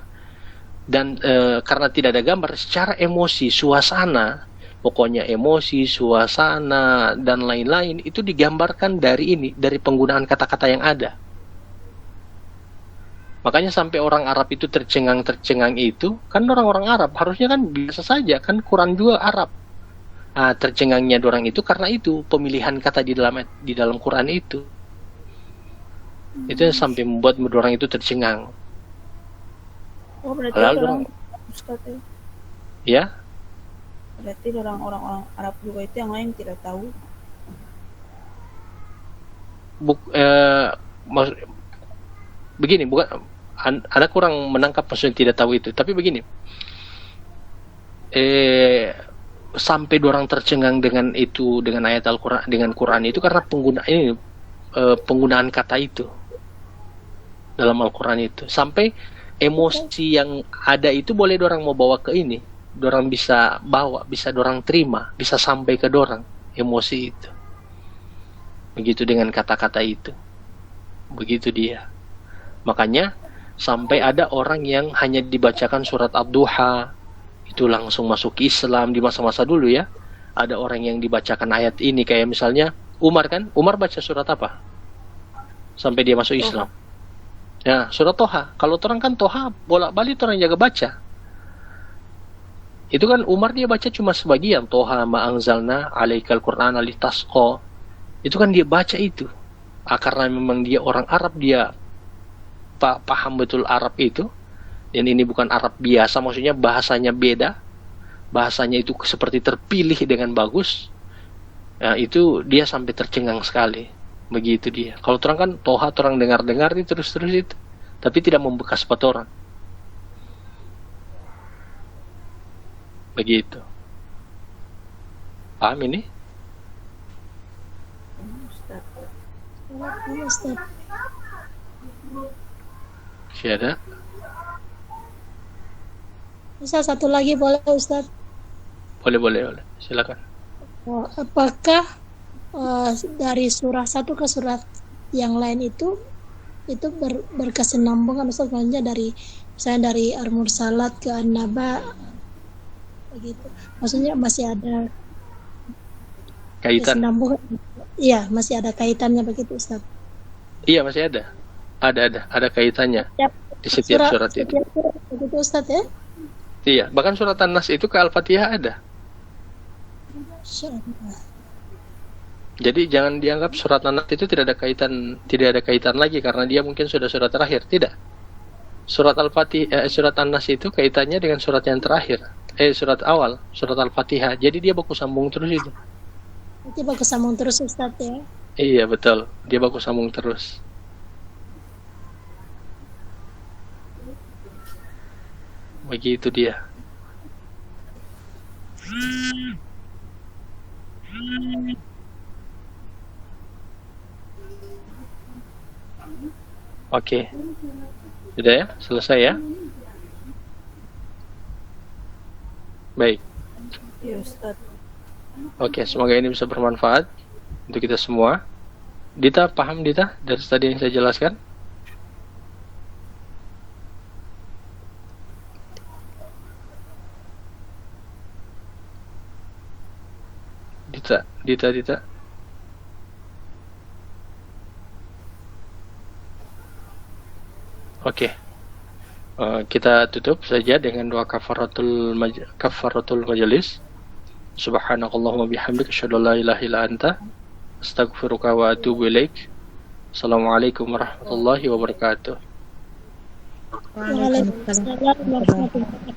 Dan karena tidak ada gambar, secara emosi, suasana, pokoknya emosi, suasana, dan lain-lain itu digambarkan dari penggunaan kata-kata yang ada. Makanya sampai orang Arab itu tercengang itu, kan orang-orang Arab harusnya kan biasa saja, kan Quran juga Arab. Tercengangnya orang itu karena itu pemilihan kata di dalam Quran itu. Itu yang sampai membuat orang itu tercengang. Oh, berarti Lalu, Ustaz ya? Ya, Berarti orang-orang Arab juga itu yang lain tidak tahu. Begini, bukan Anda kurang menangkap maksudnya tidak tahu itu. Tapi begini, sampai orang tercengang dengan ayat Al-Quran, dengan Quran itu karena penggunaan kata itu dalam Al-Quran itu. Sampai emosi yang ada itu boleh dorang mau bawa ke ini, dorang bisa bawa, bisa dorang terima, bisa sampai ke dorang emosi itu. Begitu dengan kata-kata itu. Begitu dia. Makanya sampai ada orang yang hanya dibacakan surat Ad-Duha itu langsung masuk Islam di masa-masa dulu ya. Ada orang yang dibacakan ayat ini, kayak misalnya Umar kan, Umar baca surat apa sampai dia masuk Islam? Ya, surat Toha. Kalau orang kan Toha bolak-balik orang jaga baca. Itu kan Umar dia baca cuma sebagian. Toha ma anzalna alaikal Qur'an litasqa. Itu kan dia baca itu. Karena memang dia orang Arab, dia paham betul Arab itu. Dan ini bukan Arab biasa, maksudnya bahasanya beda. Bahasanya itu seperti terpilih dengan bagus. Ya, itu dia sampai tercengang sekali. Begitu dia. Kalau orang kan Toha orang dengar-dengar itu terus itu, tapi tidak membekas pada orang. Begitu. Paham ini? Ustaz. Masih ada? Ustaz, satu lagi boleh Ustaz? Boleh. Silakan. Apakah dari surah satu ke surah yang lain itu berkesinambungan Ustaz, misalnya dari Al-Mursalat ke An-Naba begitu. Maksudnya masih ada Kaitan. kesinambungan. Iya, masih ada kaitannya begitu Ustaz. Iya, masih ada. Ada kaitannya di setiap surat itu. Begitu Ustaz ya? Iya, bahkan surat An-Nas itu ke Al-Fatihah ada. Jadi jangan dianggap surat An-Nas itu tidak ada kaitan lagi karena dia mungkin sudah surat terakhir. Tidak. Surat surat An-Nas itu kaitannya dengan surat yang terakhir. Surat awal, surat Al-Fatihah. Jadi dia baku sambung terus itu. Nanti baku sambung terus Ustaz ya? Iya, betul. Dia baku sambung terus. Begitu dia. Oke. Sudah ya? Selesai ya? Baik. Ya Ustaz. Oke, semoga ini bisa bermanfaat untuk kita semua. Dita, paham Dita dari tadi yang saya jelaskan? Dita. Oke. Kita tutup saja dengan doa kafaratul majelis. Subhanakallahumma bihamdika asyhadu an la ilaha illa anta astaghfiruka wa atubu ilaik. Assalamualaikum warahmatullahi wabarakatuh. Waalaikumsalam warahmatullahi wabarakatuh.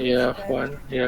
Iya, Afwan. Ya.